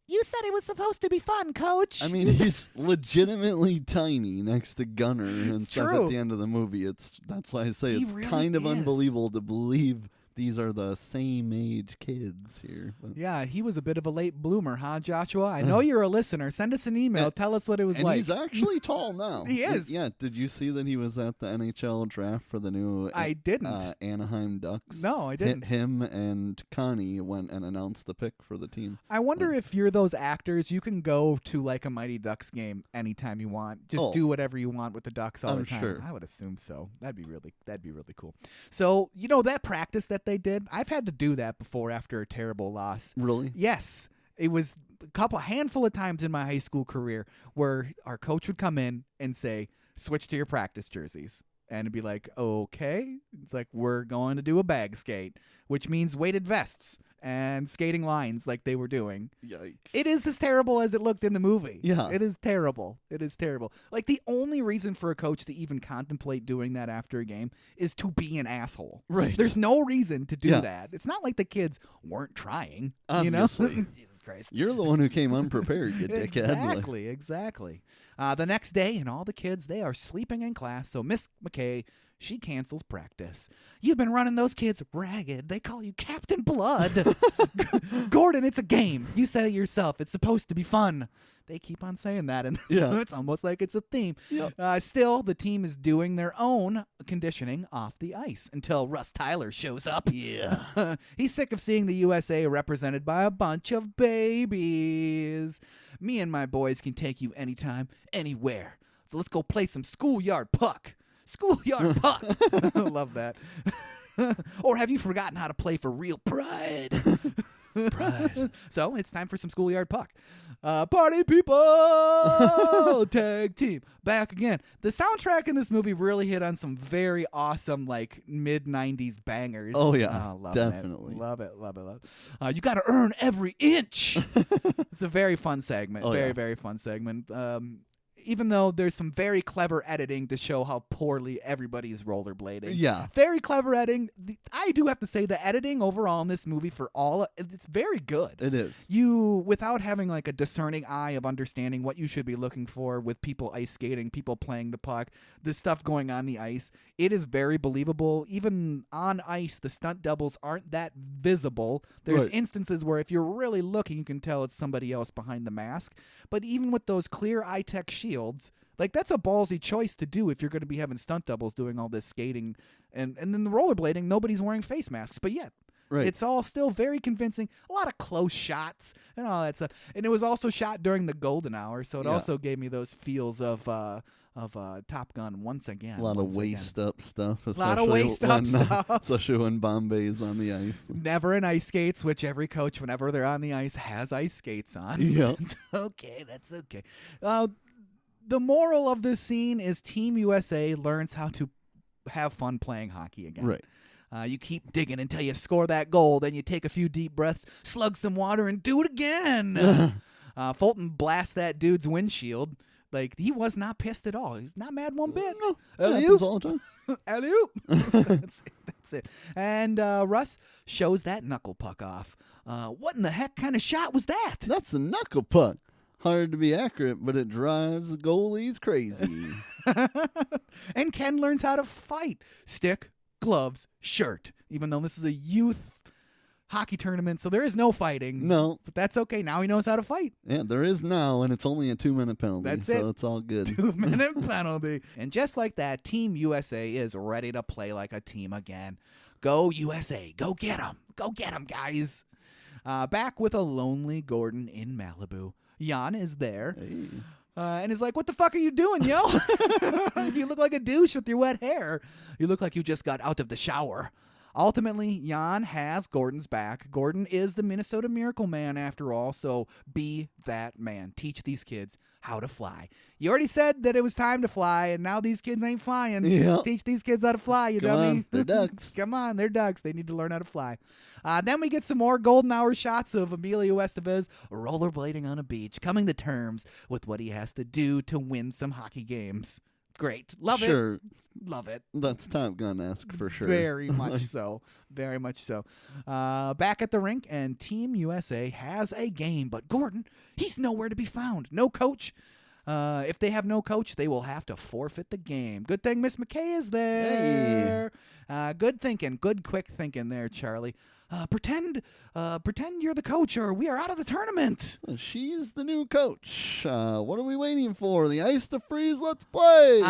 you said it was supposed to be fun, Coach. I mean, he's legitimately tiny next to Gunner and stuff true. at the end of the movie. That's why I say it's really kind of is. unbelievable to believe these are the same age kids here. But. Yeah, he was a bit of a late bloomer, huh, Joshua? I know you're a listener. Send us an email. Tell us what it was like. And he's actually tall now. He is. Yeah. Did you see that he was at the NHL draft for the new I didn't. Anaheim Ducks? No, I didn't. Him and Connie went and announced the pick for the team. I wonder if you're those actors, you can go to like a Mighty Ducks game anytime you want. Just do whatever you want with the Ducks all the time. Sure. I would assume so. That'd be really cool. So, you know, that practice that they did, I've had to do that before after a terrible loss. Really? Yes. It was a handful of times in my high school career where our coach would come in and say, switch to your practice jerseys. And it'd be like, okay. It's like, we're going to do a bag skate, which means weighted vests and skating lines like they were doing. Yikes. It is as terrible as it looked in the movie. Yeah. It is terrible. It is terrible. Like, the only reason for a coach to even contemplate doing that after a game is to be an asshole. Right. There's no reason to do that. It's not like the kids weren't trying. Obviously. You know? Jesus Christ. You're the one who came unprepared, you dickhead. Exactly. The next day, and all the kids, they are sleeping in class, so Miss McKay she cancels practice. You've been running those kids ragged. They call you Captain Blood. Gordon, it's a game. You said it yourself. It's supposed to be fun. They keep on saying that, and it's almost like it's a theme. Yep. Still, the team is doing their own conditioning off the ice until Russ Tyler shows up. Yeah. He's sick of seeing the USA represented by a bunch of babies. Me and my boys can take you anytime, anywhere. So let's go play some schoolyard puck. Schoolyard puck. I love that. Or have you forgotten how to play for real pride? Pride. So it's time for some schoolyard puck. Party people, tag team, back again. The soundtrack in this movie really hit on some very awesome, like mid-90s bangers. Oh yeah, love definitely. it. Love it. You got to earn every inch. It's a very fun segment. Oh, very, yeah. very fun segment. Even though there's some very clever editing to show how poorly everybody is rollerblading. Yeah. Very clever editing. I do have to say the editing overall in this movie it's very good. It is. You, without having like a discerning eye of understanding what you should be looking for with people ice skating, people playing the puck, the stuff going on the ice, it is very believable. Even on ice, the stunt doubles aren't that visible. There's Right. instances where if you're really looking, you can tell it's somebody else behind the mask. But even with those clear eye-tech shields, like that's a ballsy choice to do if you're going to be having stunt doubles doing all this skating. And then the rollerblading, nobody's wearing face masks, but yet. Right. It's all still very convincing. A lot of close shots and all that stuff. And it was also shot during the golden hour, so it Yeah. also gave me those feels of Top Gun once again. A lot of waist up stuff. A lot of waist up stuff. Especially when Bombay's on the ice. Never in ice skates, which every coach, whenever they're on the ice, has ice skates on. Yeah. That's okay. The moral of this scene is Team USA learns how to have fun playing hockey again. Right. You keep digging until you score that goal, then you take a few deep breaths, slug some water, and do it again. Fulton blasts that dude's windshield. Like, he was not pissed at all. He's not mad one bit. No, Alley-oop. happens all the time. Alley-oop. That's it. And Russ shows that knuckle puck off. What in the heck kind of shot was that? That's a knuckle puck. Hard to be accurate, but it drives goalies crazy. And Ken learns how to fight. Stick, gloves, shirt. Even though this is a youth hockey tournament, so there is no fighting. No. But that's okay. Now he knows how to fight. Yeah, there is now, and it's only a 2-minute penalty. That's so it. it's all good. 2-minute penalty. And just like that, Team USA is ready to play like a team again. Go USA. Go get 'em. Go get 'em, guys. Back with a lonely Gordon in Malibu. Jan is there. Hey. And is like, what the fuck are you doing, yo? You look like a douche with your wet hair. You look like you just got out of the shower. Ultimately, Jan has Gordon's back. Gordon is the Minnesota Miracle Man after all, so be that man. Teach these kids how to fly. You already said that it was time to fly, and now these kids ain't flying. Yeah. Teach these kids how to fly, you Come dummy. on, they're ducks. Come on, they're ducks. They need to learn how to fly. Then we get some more golden hour shots of Emilio Estevez rollerblading on a beach, coming to terms with what he has to do to win some hockey games. Great. Love it. Sure. Love it. That's Top Gun-esque for sure. Very much so. Very much so. Back at the rink, and Team USA has a game, but Gordon, he's nowhere to be found. No coach. If they have no coach, they will have to forfeit the game. Good thing Miss McKay is there. Good thinking. Good quick thinking there, Charlie. Pretend you're the coach, or we are out of the tournament. She's the new coach. What are we waiting for? The ice to freeze? Let's play.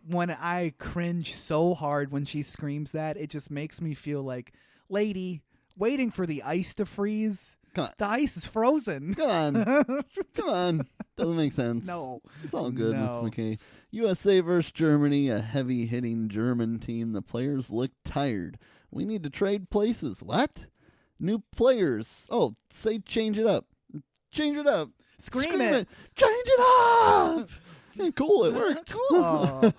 When I cringe so hard when she screams that. It just makes me feel like, lady, waiting for the ice to freeze. Come on. The ice is frozen. Come on. Come on. Doesn't make sense. No. It's all good, No. Miss McKay. USA versus Germany, a heavy-hitting German team. The players look tired. We need to trade places. What? New players. Oh, say change it up. Change it up. Scream it. Change it up. Hey, cool, it worked. Cool.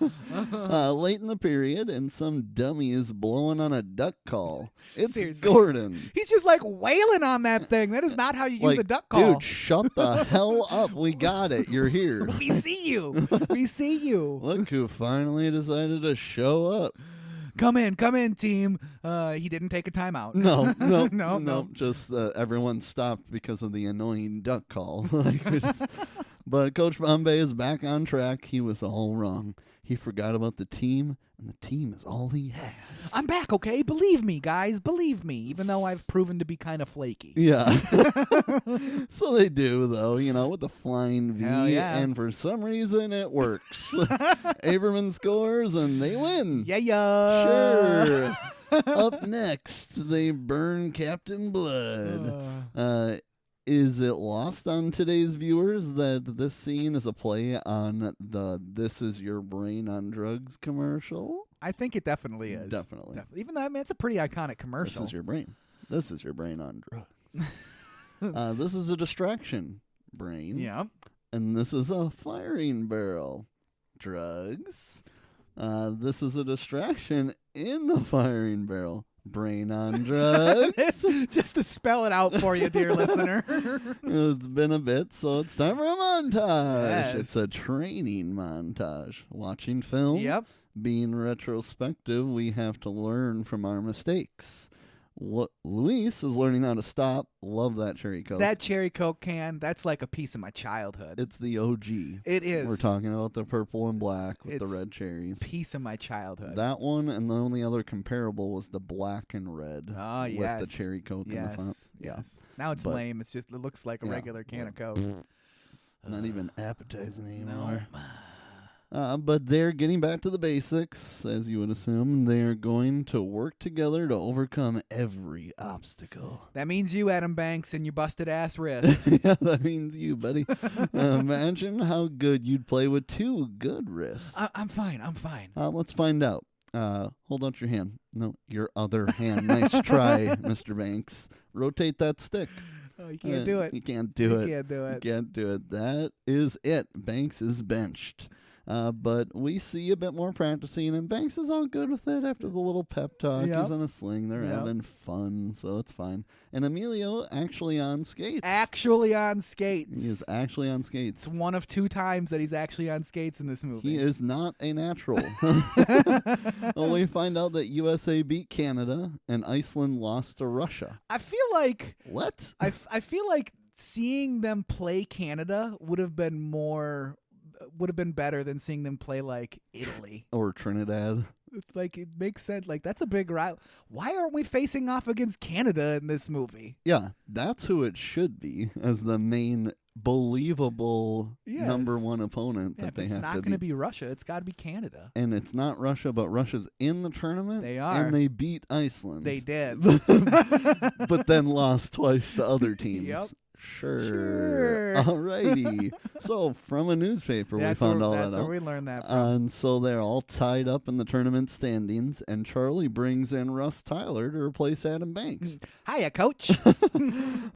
Late in the period, and some dummy is blowing on a duck call. It's Seriously. Gordon. He's just like wailing on that thing. That is not how you use a duck call. Dude, shut the hell up. We got it. You're here. We see you. We see you. Look who finally decided to show up. Come in, team. He didn't take a timeout. No. Just everyone stopped because of the annoying duck call. Like, But Coach Bombay is back on track. He was all wrong. He forgot about the team, and the team is all he has. I'm back, okay? Believe me, guys. Believe me, even though I've proven to be kind of flaky. Yeah. So they do, though, with the flying V. Hell yeah. And for some reason, it works. Aberman scores, and they win. Yeah. Sure. Up next, they burn Captain Blood. Is it lost on today's viewers that this scene is a play on the "This Is Your Brain on Drugs" commercial? I think it definitely is. Definitely. Even though, it's a pretty iconic commercial. This is your brain. This is your brain on drugs. This is a distraction brain. Yeah. And this is a firing barrel. Drugs. This is a distraction in a firing barrel. Brain on drugs. Just to spell it out for you, dear listener. It's been a bit, so it's time for a montage. Yes. It's a training montage. Watching film. Yep. Being retrospective, we have to learn from our mistakes. Luis is learning how to stop. Love that cherry Coke. That cherry Coke can, that's like a piece of my childhood. It's the OG. It is. We're talking about the purple and black with the It's red cherries. Piece of my childhood. That one, and the only other comparable was the black and red yes. with the cherry Coke in the front. Yeah. Yes. Now it's But- lame. It looks like a regular can of Coke. Not even appetizing anymore. But they're getting back to the basics, as you would assume. They're going to work together to overcome every obstacle. That means you, Adam Banks, and your busted ass wrist. Yeah, that means you, buddy. Imagine how good you'd play with two good wrists. I'm fine. I'm fine. Let's find out. Hold out your hand. No, your other hand. Nice try, Mr. Banks. Rotate that stick. Oh, you can't do it. You can't do it. You can't do it. You can't do it. That is it. Banks is benched. But we see a bit more practicing, and Banks is all good with it after the little pep talk. Yep. He's on a sling. They're Yep. having fun, so it's fine. And Emilio actually on skates. Actually on skates. He is actually on skates. It's one of two times that he's actually on skates in this movie. He is not a natural. Well, we find out that USA beat Canada and Iceland lost to Russia. I feel like What? I feel like seeing them play Canada would have been better than seeing them play like Italy. Or Trinidad. It's like, it makes sense. Like, that's a big rival. Why aren't we facing off against Canada in this movie? Yeah, that's who it should be as the main believable Yes. number one opponent Yeah, that if they it's have not to going to beat. be Russia, it's got to be Canada. And it's not Russia, but Russia's in the tournament. They are. And they beat Iceland. They did. But then lost twice to other teams. Yep. Sure. Alrighty. So from a newspaper, we found all that That's where out. we learned that from. And so they're all tied up in the tournament standings, and Charlie brings in Russ Tyler to replace Adam Banks. Hiya, coach.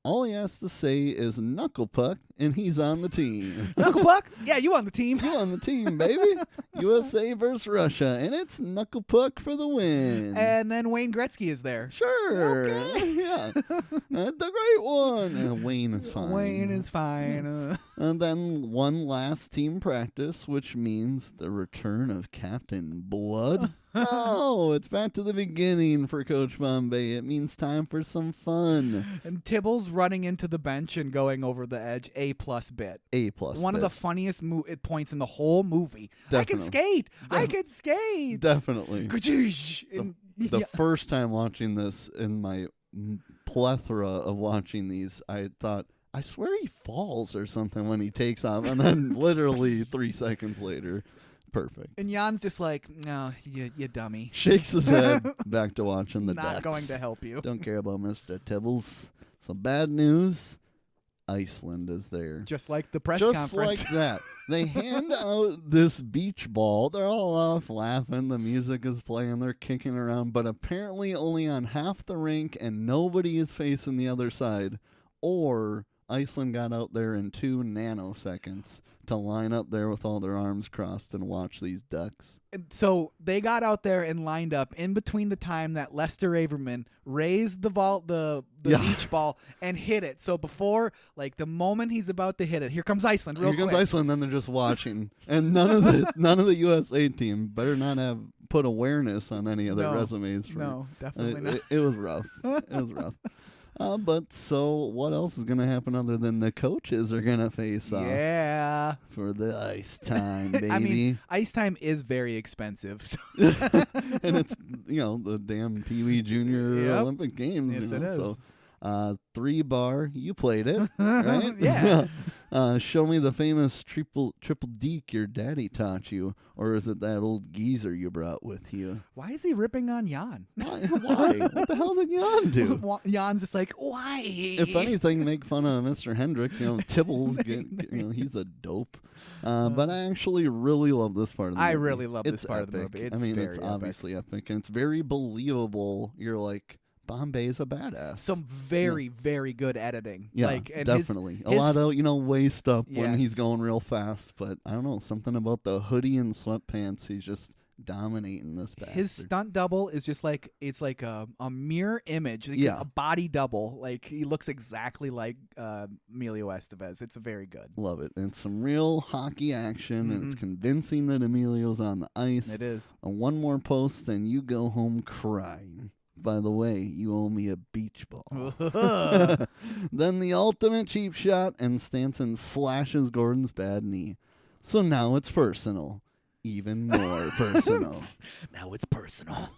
All he has to say is knuckle puck, and he's on the team. Knuckle Puck? Yeah, you on the team. You on the team, baby. USA versus Russia, and it's knuckle puck for the win. And then Wayne Gretzky is there. Sure. Okay. Yeah. The great one. And Wayne is fine. Wayne is fine. And then one last team practice, which means the return of Captain Blood. Oh, it's back to the beginning for Coach Bombay. It means time for some fun. And Tibble's running into the bench and going over the edge. A+ bit. A+. One of the funniest points in the whole movie. I can Definitely. skate. I can skate. Definitely. Ka-choosh. And- The yeah. first time watching this in my plethora of watching these, I thought, I swear he falls or something when he takes off. And then literally 3 seconds later, perfect. And Jan's just like, no, you dummy. Shakes his head back to watching the Not decks. going to help you. Don't care about Mr. Tibbles. So bad news, Iceland is there. Just like the press Just conference. like that. They hand out this beach ball. They're all off laughing. The music is playing. They're kicking around. But apparently only on half the rink, and nobody is facing the other side. Or Iceland got out there in 2 nanoseconds to line up there with all their arms crossed and watch these ducks. And so they got out there and lined up in between the time that Lester Averman raised the Yeah. beach ball and hit it. So before, like, the moment he's about to hit it, here comes Iceland real Here comes quick. Iceland, then they're just watching. And none of the USA team better not have put awareness on any of their No. resumes. No, definitely not. It was rough. It was rough. But so what else is going to happen other than the coaches are going to face off Yeah. for the ice time, baby? I mean, ice time is very expensive. And it's, the damn Pee Wee Junior Yep. Olympic Games. Yes, it is. So, 3-bar, you played it, right? Yeah. Show me the famous triple deke your daddy taught you, or is it that old geezer you brought with you? Why is he ripping on Jan? Why? What the hell did Jan do? Jan's just like, why? If anything, make fun of Mr. Hendricks. Tibbles, he's a dope. But I actually really love this part of the movie. I really love this It's part epic. of the movie. It's it's very obviously epic, and it's very believable. You're like, Bombay's a badass. Some very, very good editing. Yeah, and definitely. A lot of, waist up when he's Yes. going real fast, but I don't know, something about the hoodie and sweatpants, he's just dominating this bastard. His stunt double is just like, it's like a mirror image, like Yeah. a body double. Like, he looks exactly like Emilio Estevez. It's very good. Love it. And some real hockey action, and it's convincing that Emilio's on the ice. It is. And one more post, and you go home crying. By the way, you owe me a beach ball. Then the ultimate cheap shot, and Stanson slashes Gordon's bad knee. So now it's personal. Even more personal. Now it's personal.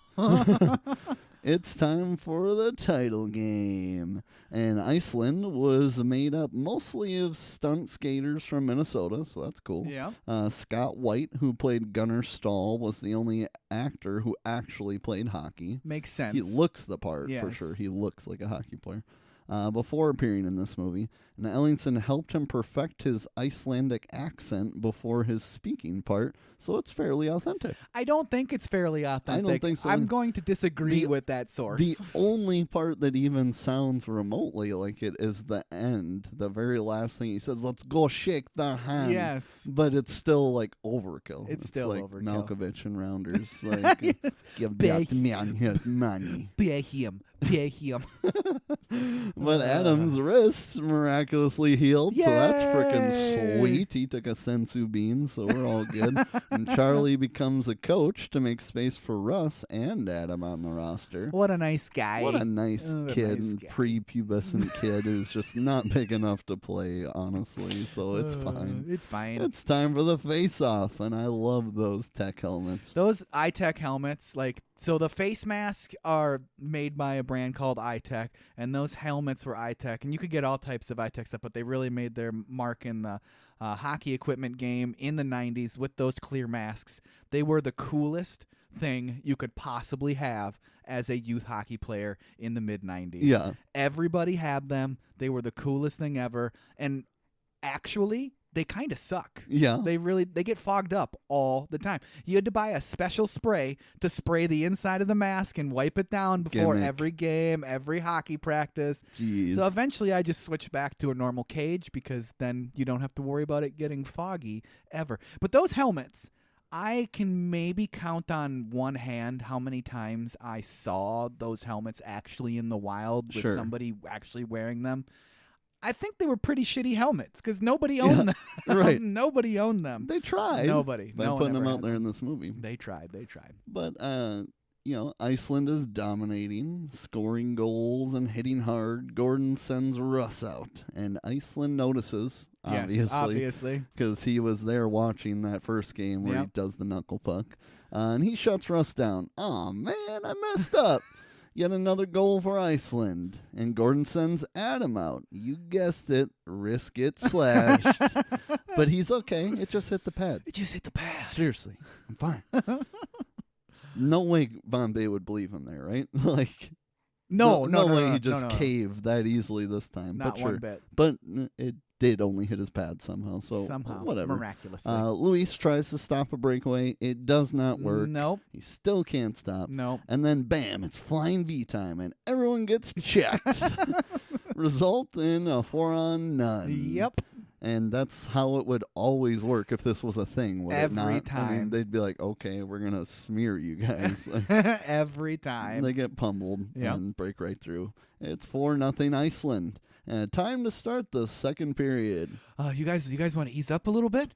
It's time for the title game. And Iceland was made up mostly of stunt skaters from Minnesota, so that's cool. Yeah. Scott White, who played Gunnar Stahl, was the only actor who actually played hockey. Makes sense. He looks the part, for Yes. sure. He looks like a hockey player. Before appearing in this movie, and Ellingson helped him perfect his Icelandic accent before his speaking part, so it's fairly authentic. I don't think it's fairly authentic. I don't think so. I'm going to disagree The- with that source. The only part that even sounds remotely like it is the end. The very last thing he says, "Let's go shake their hand." Yes. But it's still like overkill. It's still like overkill. Malkovich and Rounders. Like, give that man his money. Pay him. Pay him. But Adam's wrist miraculously healed, so that's freaking Yay! sweet. He took a sensu bean, so we're all good. And Charlie becomes a coach to make space for Russ and Adam on the roster. What a nice guy. What a nice What a kid, nice guy. prepubescent kid who's just not big enough to play, honestly, so it's fine. It's fine. It's time for the face-off, and I love those tech helmets. Those iTech helmets, so the face masks are made by a brand called iTech, and those helmets were iTech, and you could get all types of iTech stuff, but they really made their mark in the hockey equipment game in the 90s with those clear masks. They were the coolest thing you could possibly have as a youth hockey player in the mid-90s. Yeah. Everybody had them. They were the coolest thing ever, and actually, they kind of suck. Yeah. They get fogged up all the time. You had to buy a special spray to spray the inside of the mask and wipe it down before Gimmick. every game, every hockey practice. Jeez. So eventually I just switched back to a normal cage because then you don't have to worry about it getting foggy ever. But those helmets, I can maybe count on one hand how many times I saw those helmets actually in the wild with Sure. somebody actually wearing them. I think they were pretty shitty helmets because nobody owned them. Right. Nobody owned them. They tried. Nobody. By No one putting them ever out had there in this movie. They tried. But, Iceland is dominating, scoring goals and hitting hard. Gordon sends Russ out, and Iceland notices, Yes, obviously. because he was there watching that first game where he Yep. does the knuckle puck. And he shuts Russ down. Oh man, I messed up. Yet another goal for Iceland. And Gordon sends Adam out. You guessed it, wrist gets slashed. But he's okay. It just hit the pad. It just hit the pad. Seriously, I'm fine. No way Bombay would believe him there, right? Like, No way he no, just no. caved that easily this time. Not but one sure. bit. But it did only hit his pad somehow, so Somehow. whatever. Miraculously. Luis tries to stop a breakaway. It does not work. Nope. He still can't stop. Nope. And then, bam, it's flying V time, and everyone gets checked. Result in a 4-on-none. Yep. And that's how it would always work if this was a thing, would Every it not? I mean, time. they'd be like, okay, we're going to smear you guys. Like, Every time. they get pummeled Yep. and break right through. It's 4-0 Iceland. And time to start the second period. You guys want to ease up a little bit?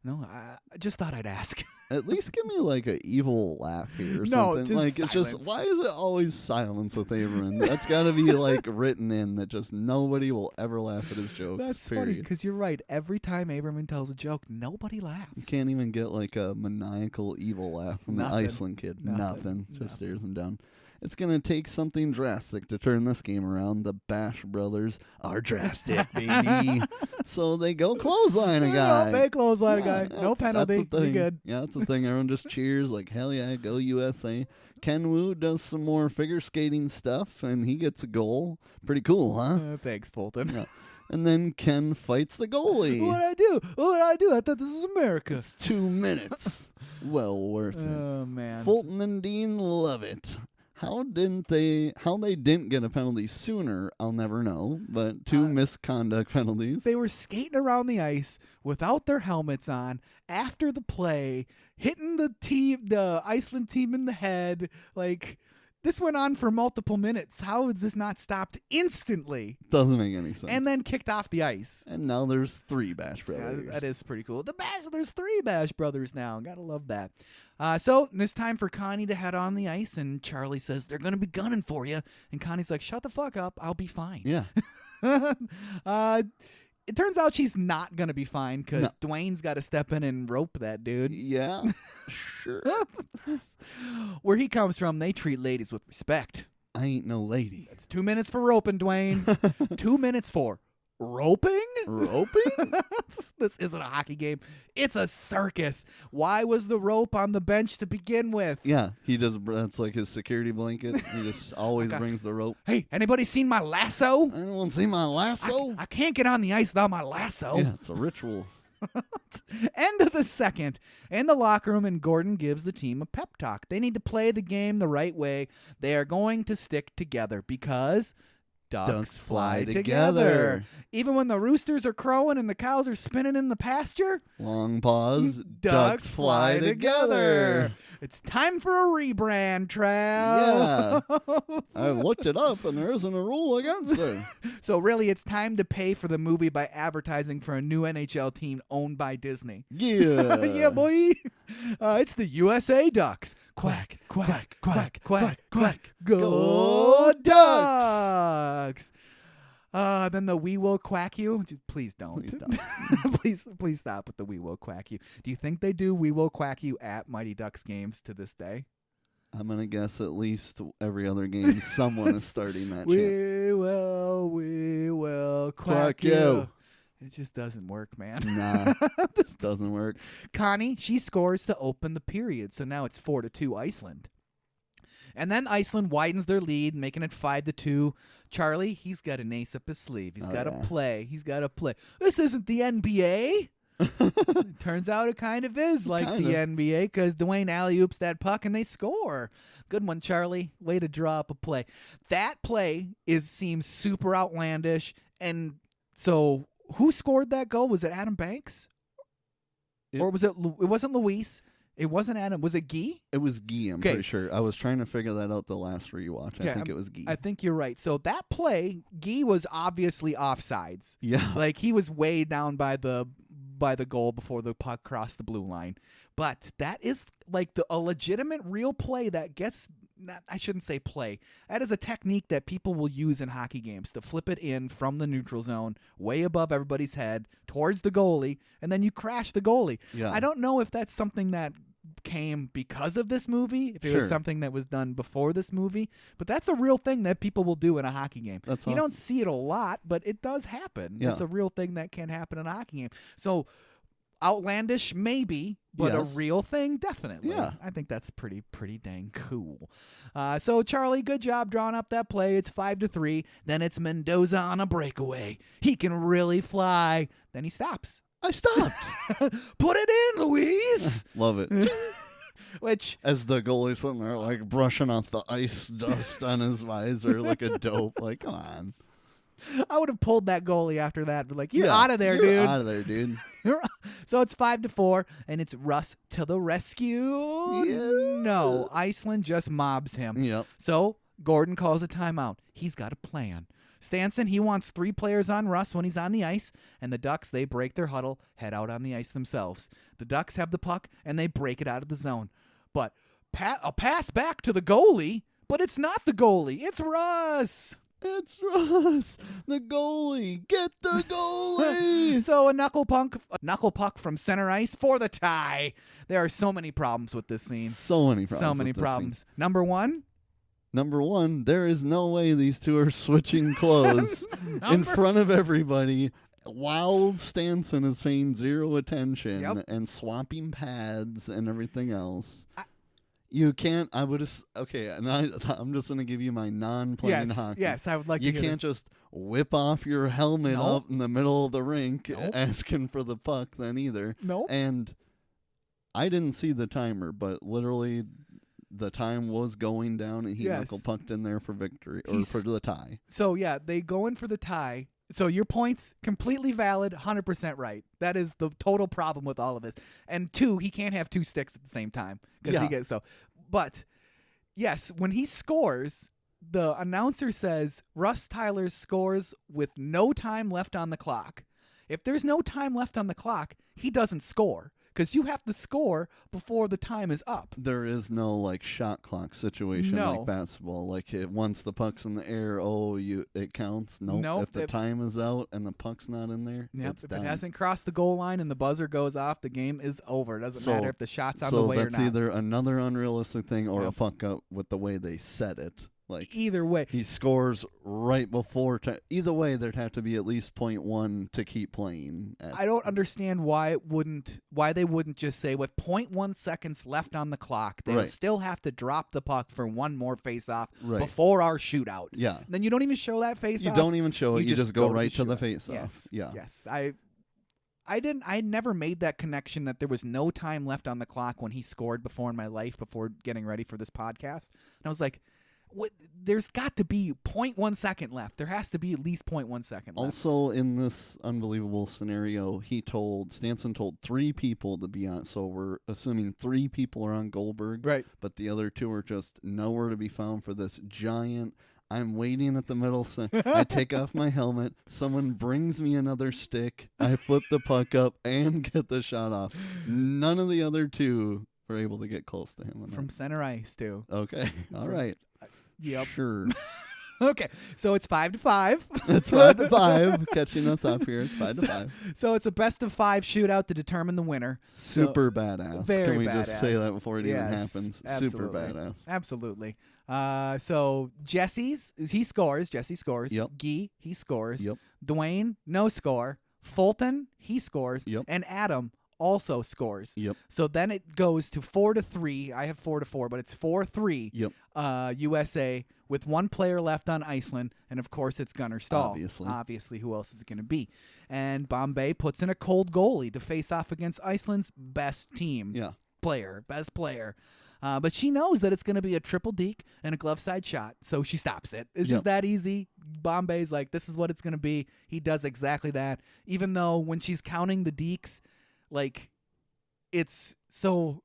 No, I just thought I'd ask. At least give me like an evil laugh here or No, something. just Like it's just silence. why is it always silence with Aberman? That's got to be like written in that just nobody will ever laugh at his jokes. That's funny period. because you're right. Every time Aberman tells a joke, nobody laughs. You can't even get like a maniacal evil laugh from the Nothing. Iceland kid. Nothing. Just stares him down. It's going to take something drastic to turn this game around. The Bash brothers are drastic, baby. So they go clothesline a guy. They clothesline a guy. Yeah, No penalty. That's the You're thing. good. Yeah, that's the thing. Everyone just cheers like, hell yeah, go USA. Ken Wu does some more figure skating stuff, and he gets a goal. Pretty cool, huh? Thanks, Fulton. Yeah. And then Ken fights the goalie. What did I do? What did I do? I thought this was America. It's 2 minutes. Well worth it. Oh, man. Fulton and Dean love it. How they didn't get a penalty sooner, I'll never know. But 2 misconduct penalties. They were skating around the ice without their helmets on after the play, hitting the Iceland team in the head. Like, this went on for multiple minutes. How is this not stopped instantly? Doesn't make any sense. And then kicked off the ice. And now there's 3 Bash Yeah, brothers. that is pretty cool. There's 3 Bash brothers now. Gotta love that. So it's time for Connie to head on the ice, and Charlie says they're gonna be gunning for you, and Connie's like, "Shut the fuck up, I'll be fine." Yeah. It turns out she's not gonna be fine because Dwayne's got to step in and rope that dude. Yeah. Sure. Where he comes from, they treat ladies with respect. I ain't no lady. It's 2 minutes for roping, Dwayne. 2 minutes for roping? Roping? This isn't a hockey game. It's a circus. Why was the rope on the bench to begin with? Yeah. That's like his security blanket. He just always brings the rope. Hey, anybody seen my lasso? Anyone see my lasso? I can't get on the ice without my lasso. Yeah, it's a ritual. End of the second. In the locker room, and Gordon gives the team a pep talk. They need to play the game the right way. They are going to stick together because ducks fly together. Even when the roosters are crowing and the cows are spinning in the pasture, Long pause. ducks fly together. It's time for a rebrand, Yeah. Trav. I looked it up, and there isn't a rule against it. So really, it's time to pay for the movie by advertising for a new NHL team owned by Disney. Yeah. Yeah, boy. It's the USA Ducks. Quack, quack, quack, quack, quack. Go Ducks. Then the we will quack you. Please don't. Please don't. please stop with the we will quack you. Do you think they do we will quack you at Mighty Ducks games to this day? I'm going to guess at least every other game someone is starting that chant. We will quack you. It just doesn't work, man. Nah, this doesn't work. Connie, she scores to open the period, so now it's 4-2 Iceland. And then Iceland widens their lead, making it 5-2. Charlie, he's got an ace up his sleeve. He's got to play. He's got to play. This isn't the NBA. Turns out it kind of is like the NBA because Dwayne alley-oops that puck and they score. Good one, Charlie. Way to draw up a play. That play seems super outlandish. And so who scored that goal? Was it Adam Banks? Or was it? It wasn't Luis. It wasn't Adam. Was it Guy? It was Guy, I'm pretty sure. I was trying to figure that out the last rewatch. I think it was Guy. I think you're right. So that play, Guy was obviously offsides. Yeah. Like he was way down by the goal before the puck crossed the blue line. But that is like a legitimate real play that gets I shouldn't say play. That is a technique that people will use in hockey games to flip it in from the neutral zone way above everybody's head towards the goalie, and then you crash the goalie. Yeah. I don't know if that's something that came because of this movie, if it was something that was done before this movie, but that's a real thing that people will do in a hockey game. That's You don't see it a lot, but it does happen. Yeah. It's a real thing that can happen in a hockey game. So outlandish, maybe, but a real thing, definitely. Yeah. I think that's pretty dang cool. So Charlie, good job drawing up that play. It's 5-3. Then it's Mendoza on a breakaway. He can really fly. Then he stops. I stopped. Put it in, Louise. Love it. Which as the goalie's sitting there like brushing off the ice dust on his visor like a dope. Like, come on. I would have pulled that goalie after that. But like, you're out of there, dude. Out of there, dude. So it's 5-4, and it's Russ to the rescue. Yeah. No, Iceland just mobs him. Yep. So Gordon calls a timeout. He's got a plan. Stanson, he wants 3 players on Russ when he's on the ice, and the Ducks, they break their huddle, head out on the ice themselves. The Ducks have the puck, and they break it out of the zone. But a pass back to the goalie, but it's not the goalie. It's Russ. It's Russ, the goalie. Get the goalie. So a knuckle puck from center ice for the tie. There are so many problems with this scene. So many problems. So many with this problems. scene. Number one, there is no way these two are switching clothes in front of everybody while Stanson is paying zero attention and swapping pads and everything else. You can't. I would just okay. And I'm just going to give you my non-playing hockey. Yes, I would like. You to hear can't just whip off your helmet up in the middle of the rink asking for the puck then either. Nope. And I didn't see the timer, but literally the time was going down, and he knuckle pucked in there for victory or for the tie. So yeah, they go in for the tie. So your point's completely valid, 100% right. That is the total problem with all of this. And 2, he can't have 2 sticks at the same time because he gets so. But yes, when he scores, the announcer says Russ Tyler scores with no time left on the clock. If there's no time left on the clock, he doesn't score because you have to score before the time is up. There is no like shot clock situation like basketball. Like once the puck's in the air, it counts. Nope. If the time is out and the puck's not in there, it's if done. It hasn't crossed the goal line and the buzzer goes off, the game is over. It doesn't matter if the shot's on the way or not. So that's either another unrealistic thing or a fuck up with the way they said it. Like either way, he scores right before. Either way, there'd have to be at least 0.1 to keep playing. I don't understand why they wouldn't just say with 0.1 seconds left on the clock, they'll still have to drop the puck for one more face-off before our shootout. Yeah. Then you don't even show that face-off. You don't even show it. You just go right to the face-off. Yes. Yeah. Yes. I never made that connection that there was no time left on the clock when he scored before in my life before getting ready for this podcast. And I was like, there's got to be 0.1 second left. There has to be at least 0.1 second left. Also, in this unbelievable scenario, Stanson told 3 people to be on. So we're assuming 3 people are on Goldberg. Right. But the other 2 are just nowhere to be found for this giant. I'm waiting at the middle. I take off my helmet. Someone brings me another stick. I flip the puck up and get the shot off. None of the other 2 were able to get close to him. From center ice, too. Okay. All right. Yep. Sure. Okay. So it's 5-5. It's 5-5. Catching us up here. It's 5-5. So it's a best of 5 shootout to determine the winner. Super badass. Very Can we badass. just say that before it even happens? Absolutely. Super badass. Absolutely. So Jesse scores. Yep. Guy, he scores. Yep. Dwayne, no score. Fulton, he scores. Yep. And Adam also scores. Yep. So then it goes to 4-3. I have 4-4, but it's 4-3. Yep. USA with 1 player left on Iceland, and of course it's Gunnar Stahl. Obviously, who else is it going to be? And Bombay puts in a cold goalie to face off against Iceland's best best player. But she knows that it's going to be a triple deke and a glove side shot, so she stops it. It's just that easy. Bombay's like, this is what it's going to be. He does exactly that, even though when she's counting the dekes, like, it's so...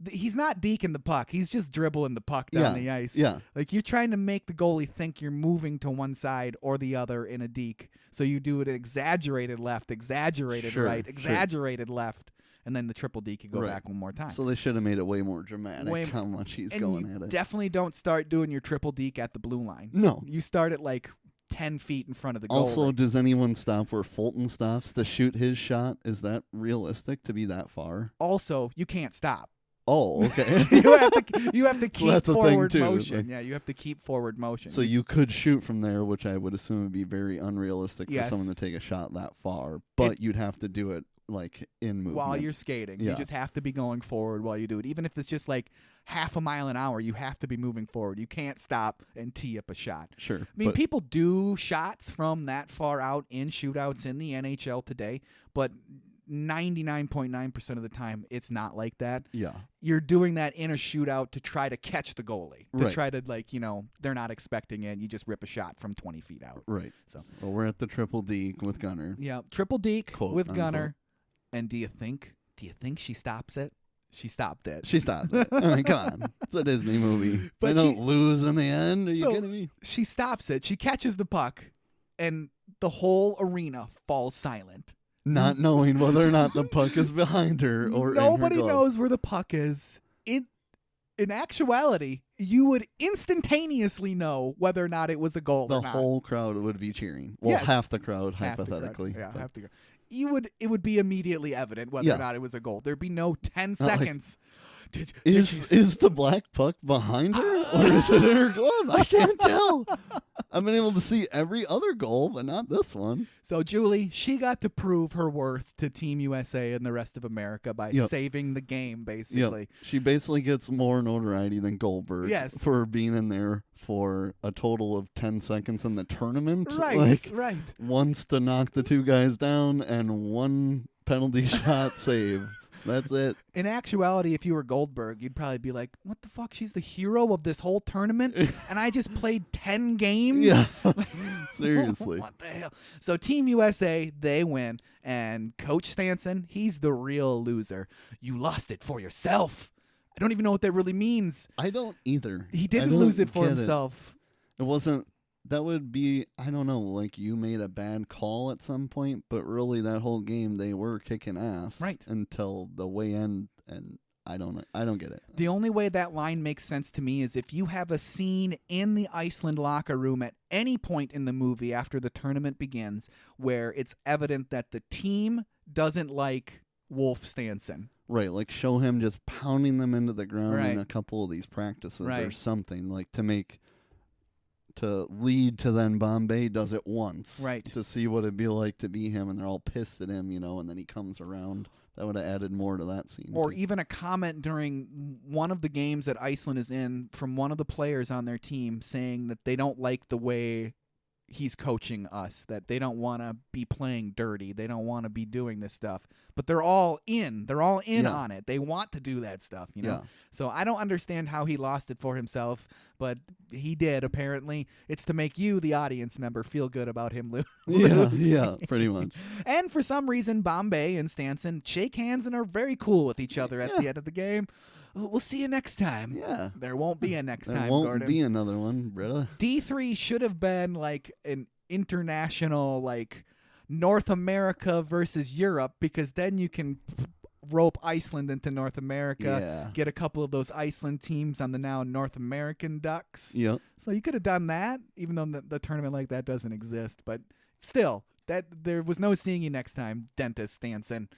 He's not deking the puck. He's just dribbling the puck down the ice. Yeah. Like, you're trying to make the goalie think you're moving to one side or the other in a deke. So you do it exaggerated left, exaggerated right, exaggerated left, and then the triple deke, you go back one more time. So they should have made it way more dramatic how much he's going at it. Definitely don't start doing your triple deke at the blue line. No. You start at like 10 feet in front of the goal. Also, does anyone stop where Fulton stops to shoot his shot? Is that realistic to be that far? Also, you can't stop. Oh, okay. you have to keep forward motion. Yeah, you have to keep forward motion. So you could shoot from there, which I would assume would be very unrealistic for someone to take a shot that far. But you'd have to do it like in movement. While you're skating. You just have to be going forward while you do it. Even if it's just like half a mile an hour, you have to be moving forward. You can't stop and tee up a shot. Sure. I mean, people do shots from that far out in shootouts in the NHL today, but 99.9% of the time, it's not like that. Yeah. You're doing that in a shootout to try to catch the goalie. To try to, like, you know, they're not expecting it. You just rip a shot from 20 feet out. Right. So well, we're at the triple deke with Gunnar. Yeah, triple deke with unquote. Gunnar. And do you think she stops it? She stopped it. She stopped it. I mean, come on. It's a Disney movie. But they don't lose in the end. Are you kidding me? She stops it. She catches the puck. and the whole arena falls silent. Not knowing whether or not the puck is behind her or Nobody in her glove. knows where the puck is. In actuality, you would instantaneously know whether or not it was a goal The or not. whole crowd would be cheering. Well, Yes. half the crowd, Half the crowd. hypothetically. Yeah, but- half the crowd. It would be immediately evident whether or Yeah. not it was a goal. There'd be no 10 Not like- seconds. Is the black puck behind her or is it in her glove? I can't tell. I've been able to see every other goal, but not this one. So Julie, she got to prove her worth to Team USA and the rest of America by Yep. saving the game, basically. Yep. She basically gets more notoriety than Goldberg Yes. for being in there for a total of 10 seconds in the tournament. Right, Like, right. once to knock the two guys down and one penalty shot save. That's it. In actuality, if you were Goldberg, you'd probably be like, what the fuck? She's the hero of this whole tournament, and I just played 10 games? Yeah. Seriously. What the hell? So Team USA, they win, and Coach Stanson, he's the real loser. You lost it for yourself. I don't even know what that really means. I don't either. He I didn't don't lose it for get himself. It wasn't. That would be, I don't know, like you made a bad call at some point, but really that whole game they were kicking ass. Right. Until the way end, and I don't get it. The only way that line makes sense to me is if you have a scene in the Iceland locker room at any point in the movie after the tournament begins where it's evident that the team doesn't like Wolf Stanson. Right, like show him just pounding them into the ground Right. in a couple of these practices or Right. something, like to lead to then Bombay does it once. Right. To see what it'd be like to be him, and they're all pissed at him, and then he comes around. That would have added more to that scene. Or too. even a comment during one of the games that Iceland is in from one of the players on their team saying that they don't like the way he's coaching us, that they don't want to be playing dirty. They don't want to be doing this stuff. But they're all in. They're all in Yeah. on it. They want to do that stuff, Yeah. So I don't understand how he lost it for himself, but he did, apparently. It's to make you, the audience member, feel good about him losing. Yeah, pretty much. And for some reason, Bombay and Stanson shake hands and are very cool with each other at the end of the game. We'll see you next time. Yeah. There won't be a next There time, won't Gordon. be another one, Britta. D3 should have been like an international, like North America versus Europe, because then you can rope Iceland into North America, Yeah. get a couple of those Iceland teams on the now North American Ducks. Yep. So you could have done that, even though the tournament like that doesn't exist. But still, that there was no seeing you next time, Dentist Stanson.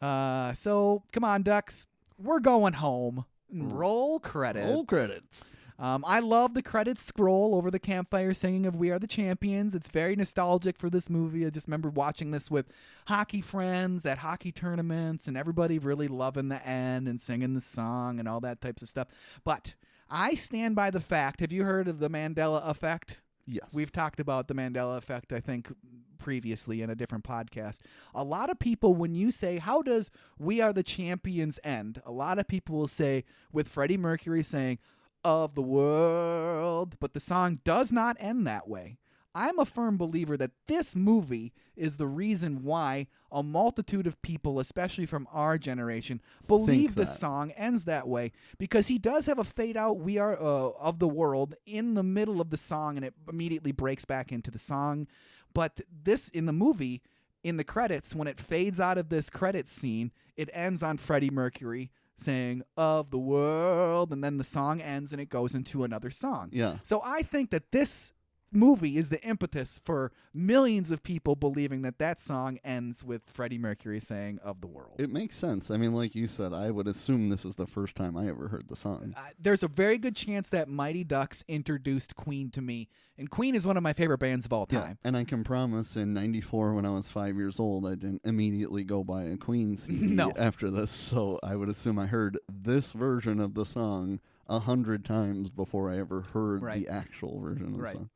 So come on, Ducks. We're going home. Roll credits. Roll credits. I love the credits scroll over the campfire singing of We Are the Champions. It's very nostalgic for this movie. I just remember watching this with hockey friends at hockey tournaments and everybody really loving the end and singing the song and all that types of stuff. But I stand by the fact, have you heard of the Mandela effect? Yes. We've talked about the Mandela effect, I think, previously in a different podcast. A lot of people, when you say, how does We Are the Champions end? A lot of people will say, with Freddie Mercury saying, of the world, but the song does not end that way. I'm a firm believer that this movie is the reason why a multitude of people, especially from our generation, believe the that. song ends that way, because he does have a fade out "We Are of the World" in the middle of the song, and it immediately breaks back into the song. But this, in the movie, in the credits, when it fades out of this credits scene, it ends on Freddie Mercury saying "of the world," and then the song ends and it goes into another song. Yeah. So I think that this movie is the impetus for millions of people believing that that song ends with Freddie Mercury saying "of the world." It makes sense. I mean, like you said, I would assume this is the first time I ever heard the song. There's a very good chance that Mighty Ducks introduced Queen to me, and Queen is one of my favorite bands of all time. And I can promise in 94 when I was 5 years old, I didn't immediately go buy a Queen CD No. after this, so I would assume I heard this version of the song 100 times before I ever heard Right. the actual version of the Right. song.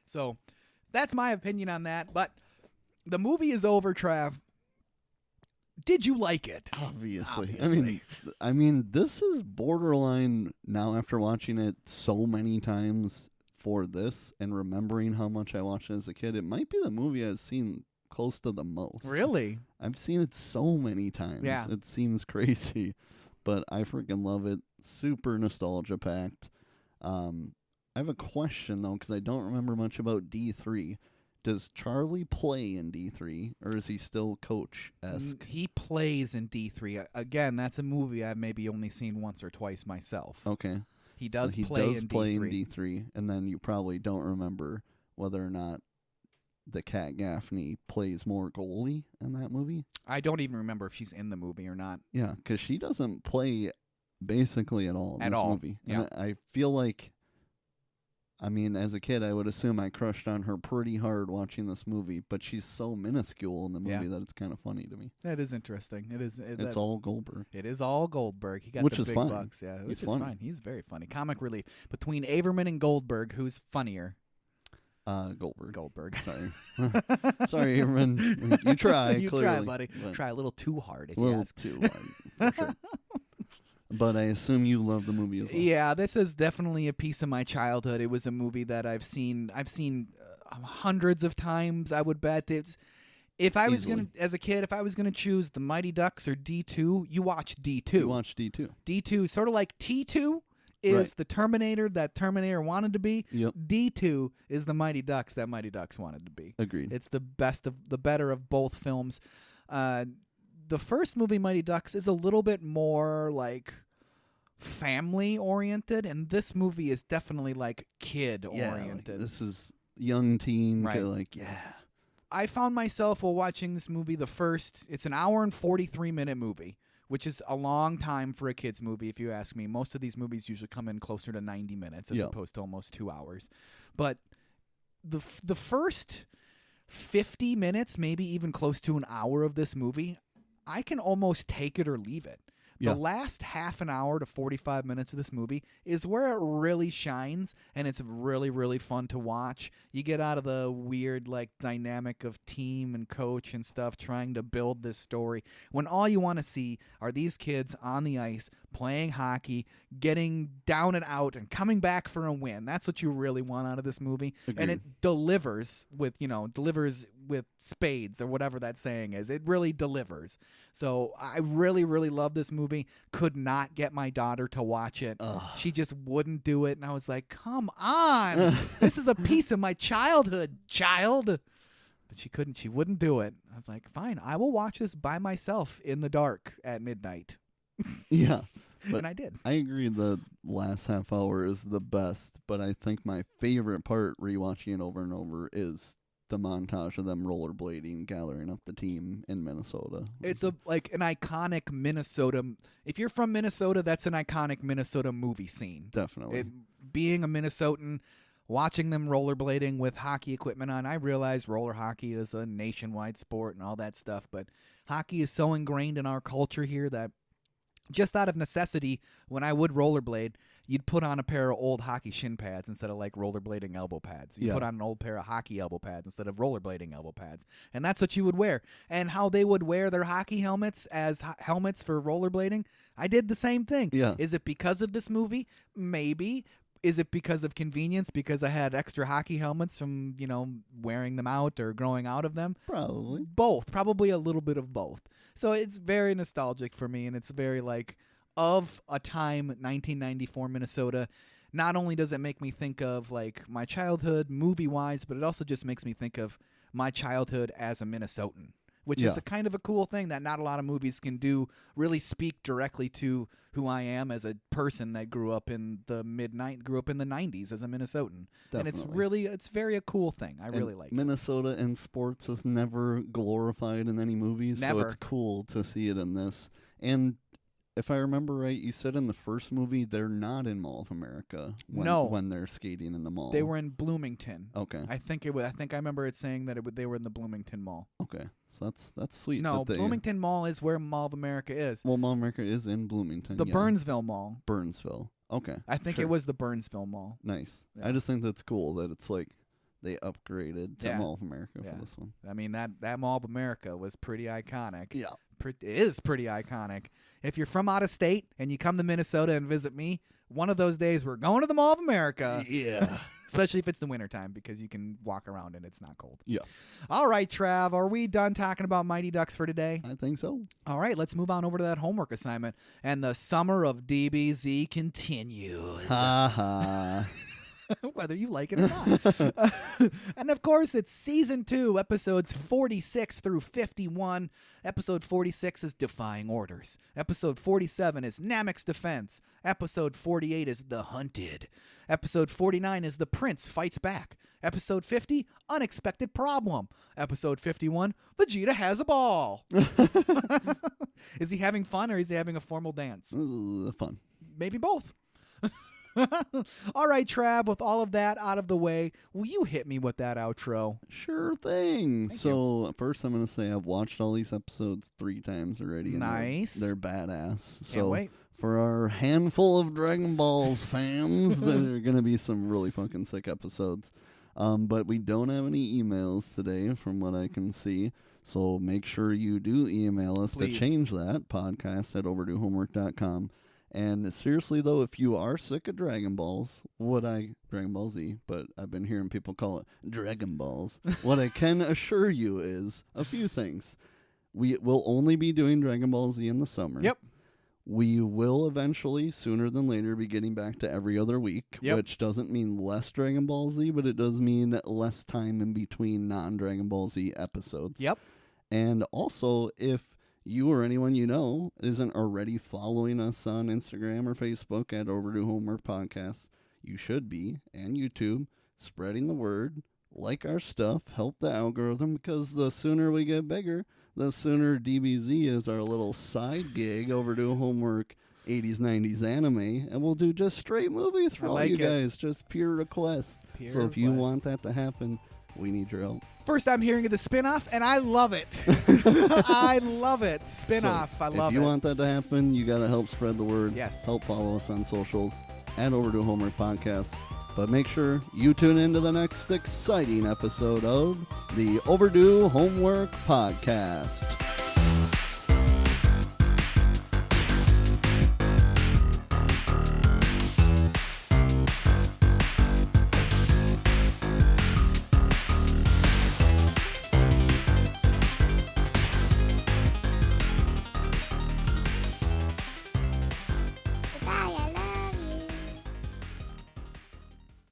So that's my opinion on that, but the movie is over, Trav. Did you like it? Obviously. Obviously. I mean, this is borderline now after watching it so many times for this and remembering how much I watched it as a kid. It might be the movie I've seen close to the most. Really? I've seen it so many times. Yeah. It seems crazy, but I freaking love it. Super nostalgia packed. I have a question though, because I don't remember much about D3. Does Charlie play in D3, or is he still coach-esque? He plays in D3. Again, that's a movie I've maybe only seen once or twice myself. Okay. He does so he play does in play D3. in D3, and then you probably don't remember whether or not the Cat Gaffney plays more goalie in that movie. I don't even remember if she's in the movie or not. Yeah, because she doesn't play basically at all in this movie. Yeah. And I feel like, I mean, as a kid, I would assume I crushed on her pretty hard watching this movie, but she's so minuscule in the movie that it's kind of funny to me. That is interesting. It is. It's all Goldberg. It is all Goldberg. He got Which the is big fine. bucks. Yeah, which He's is funny. fine. He's very funny. Comic relief. Between Averman and Goldberg, who's funnier? Goldberg. Goldberg. Sorry. Sorry, Aaron. You try, You clearly. try, buddy. But Try a little too hard if a you little ask. too hard, for sure. But I assume you love the movie as well. Yeah, this is definitely a piece of my childhood. It was a movie that I've seen hundreds of times. I would bet if I was Easily. gonna, as a kid, if I was gonna choose the Mighty Ducks or D2, you watch D2. You watch D2. D2, sort of like T2 is Right. the Terminator that Terminator wanted to be. Yep. D2 is the Mighty Ducks that Mighty Ducks wanted to be. Agreed. It's the better of both films. The first movie, Mighty Ducks, is a little bit more like family oriented, and this movie is definitely like kid oriented. Like, this is young teen. Right. Like, yeah. I found myself while watching this movie, it's an hour and 43-minute movie, which is a long time for a kid's movie, if you ask me. Most of these movies usually come in closer to 90 minutes as opposed to almost 2 hours. But the first 50 minutes, maybe even close to an hour of this movie, I can almost take it or leave it. Yeah. The last half an hour to 45 minutes of this movie is where it really shines, and it's really, really fun to watch. You get out of the weird like dynamic of team and coach and stuff trying to build this story when all you want to see are these kids on the ice playing hockey, getting down and out, and coming back for a win. That's what you really want out of this movie. Agreed. And it delivers with spades or whatever that saying is. It really delivers. So I really, really love this movie. Could not get my daughter to watch it. She just wouldn't do it. And I was like, come on. This is a piece of my childhood, child. But she couldn't. She wouldn't do it. I was like, fine, I will watch this by myself in the dark at midnight. Yeah. But And I did. I agree the last half hour is the best, but I think my favorite part rewatching it over and over is the montage of them rollerblading, gathering up the team in Minnesota. It's like an iconic Minnesota. If you're from Minnesota, that's an iconic Minnesota movie scene. Definitely. Being a Minnesotan, watching them rollerblading with hockey equipment on, I realize roller hockey is a nationwide sport and all that stuff, but hockey is so ingrained in our culture here that just out of necessity, when I would rollerblade, you'd put on a pair of old hockey shin pads instead of like rollerblading elbow pads. You put on an old pair of hockey elbow pads instead of rollerblading elbow pads. And that's what you would wear. And how they would wear their hockey helmets as helmets for rollerblading, I did the same thing. Yeah. Is it because of this movie? Maybe. Is it because of convenience? Because I had extra hockey helmets from, wearing them out or growing out of them? Probably. Both. Probably a little bit of both. So it's very nostalgic for me, and it's very like of a time, 1994 Minnesota. Not only does it make me think of like my childhood movie-wise, but it also just makes me think of my childhood as a Minnesotan, which is a kind of a cool thing that not a lot of movies can do, really speak directly to who I am as a person that grew up in the 90s as a Minnesotan. Definitely. And it's very a cool thing. I really like it. Minnesota in sports is never glorified in any movies, Never. so it's cool to see it in this. And if I remember right, you said in the first movie they're not in Mall of America when they're skating in the mall. They were in Bloomington. Okay. I think I remember it saying that they were in the Bloomington Mall. Okay. So that's sweet. No, that they, Bloomington Mall is where Mall of America is. Well, Mall of America is in Bloomington. The yeah. Burnsville Mall. Burnsville. Okay. I think sure. it was the Burnsville Mall. Nice. Yeah. I just think that's cool that it's like they upgraded to Yeah. Mall of America Yeah. for this one. I mean, that Mall of America was pretty iconic. Yeah. It is pretty iconic. If you're from out of state and you come to Minnesota and visit me, one of those days we're going to the Mall of America. Yeah. Especially if it's the wintertime because you can walk around and it's not cold. Yeah. All right, Trav, are we done talking about Mighty Ducks for today? I think so. All right, let's move on over to that homework assignment. And the summer of DBZ continues. Ha ha. whether you like it or not. And of course, it's season 2, episodes 46 through 51. Episode 46 is Defying Orders. Episode 47 is Namek's Defense. Episode 48 is The Hunted. Episode 49 is The Prince Fights Back. Episode 50, Unexpected Problem. Episode 51, Vegeta Has a Ball. Is he having fun or is he having a formal dance? Fun. Maybe both. All right, Trav, with all of that out of the way, will you hit me with that outro? Sure thing. Thank so first I'm going to say I've watched all these episodes 3 times already. And Nice. They're badass. Can't So wait. for our handful of Dragon Balls fans, there are going to be some really fucking sick episodes. But we don't have any emails today from what I can see. So make sure you do email us Please. to change that, podcast@overduehomework.com. And seriously, though, if you are sick of Dragon Balls, Dragon Ball Z, but I've been hearing people call it Dragon Balls, what I can assure you is a few things. We will only be doing Dragon Ball Z in the summer. Yep. We will eventually, sooner than later, be getting back to every other week, Yep. which doesn't mean less Dragon Ball Z, but it does mean less time in between non-Dragon Ball Z episodes. Yep. And also, if you or anyone you know isn't already following us on Instagram or Facebook at Overdue Homework Podcast, you should be, and YouTube, spreading the word, like our stuff, help the algorithm, because the sooner we get bigger, the sooner DBZ is our little side gig, Overdue Homework 80s, 90s anime, and we'll do just straight movies for I all like you it. guys, just pure requests. Pure So if you requests. want that to happen, we need your help. First I'm hearing of the spinoff, and I love it. I love it. Spinoff. So I love if you it. want that to happen, you got to help spread the word. Yes. Help follow us on socials at Overdue Homework Podcast. But make sure you tune into the next exciting episode of the Overdue Homework Podcast.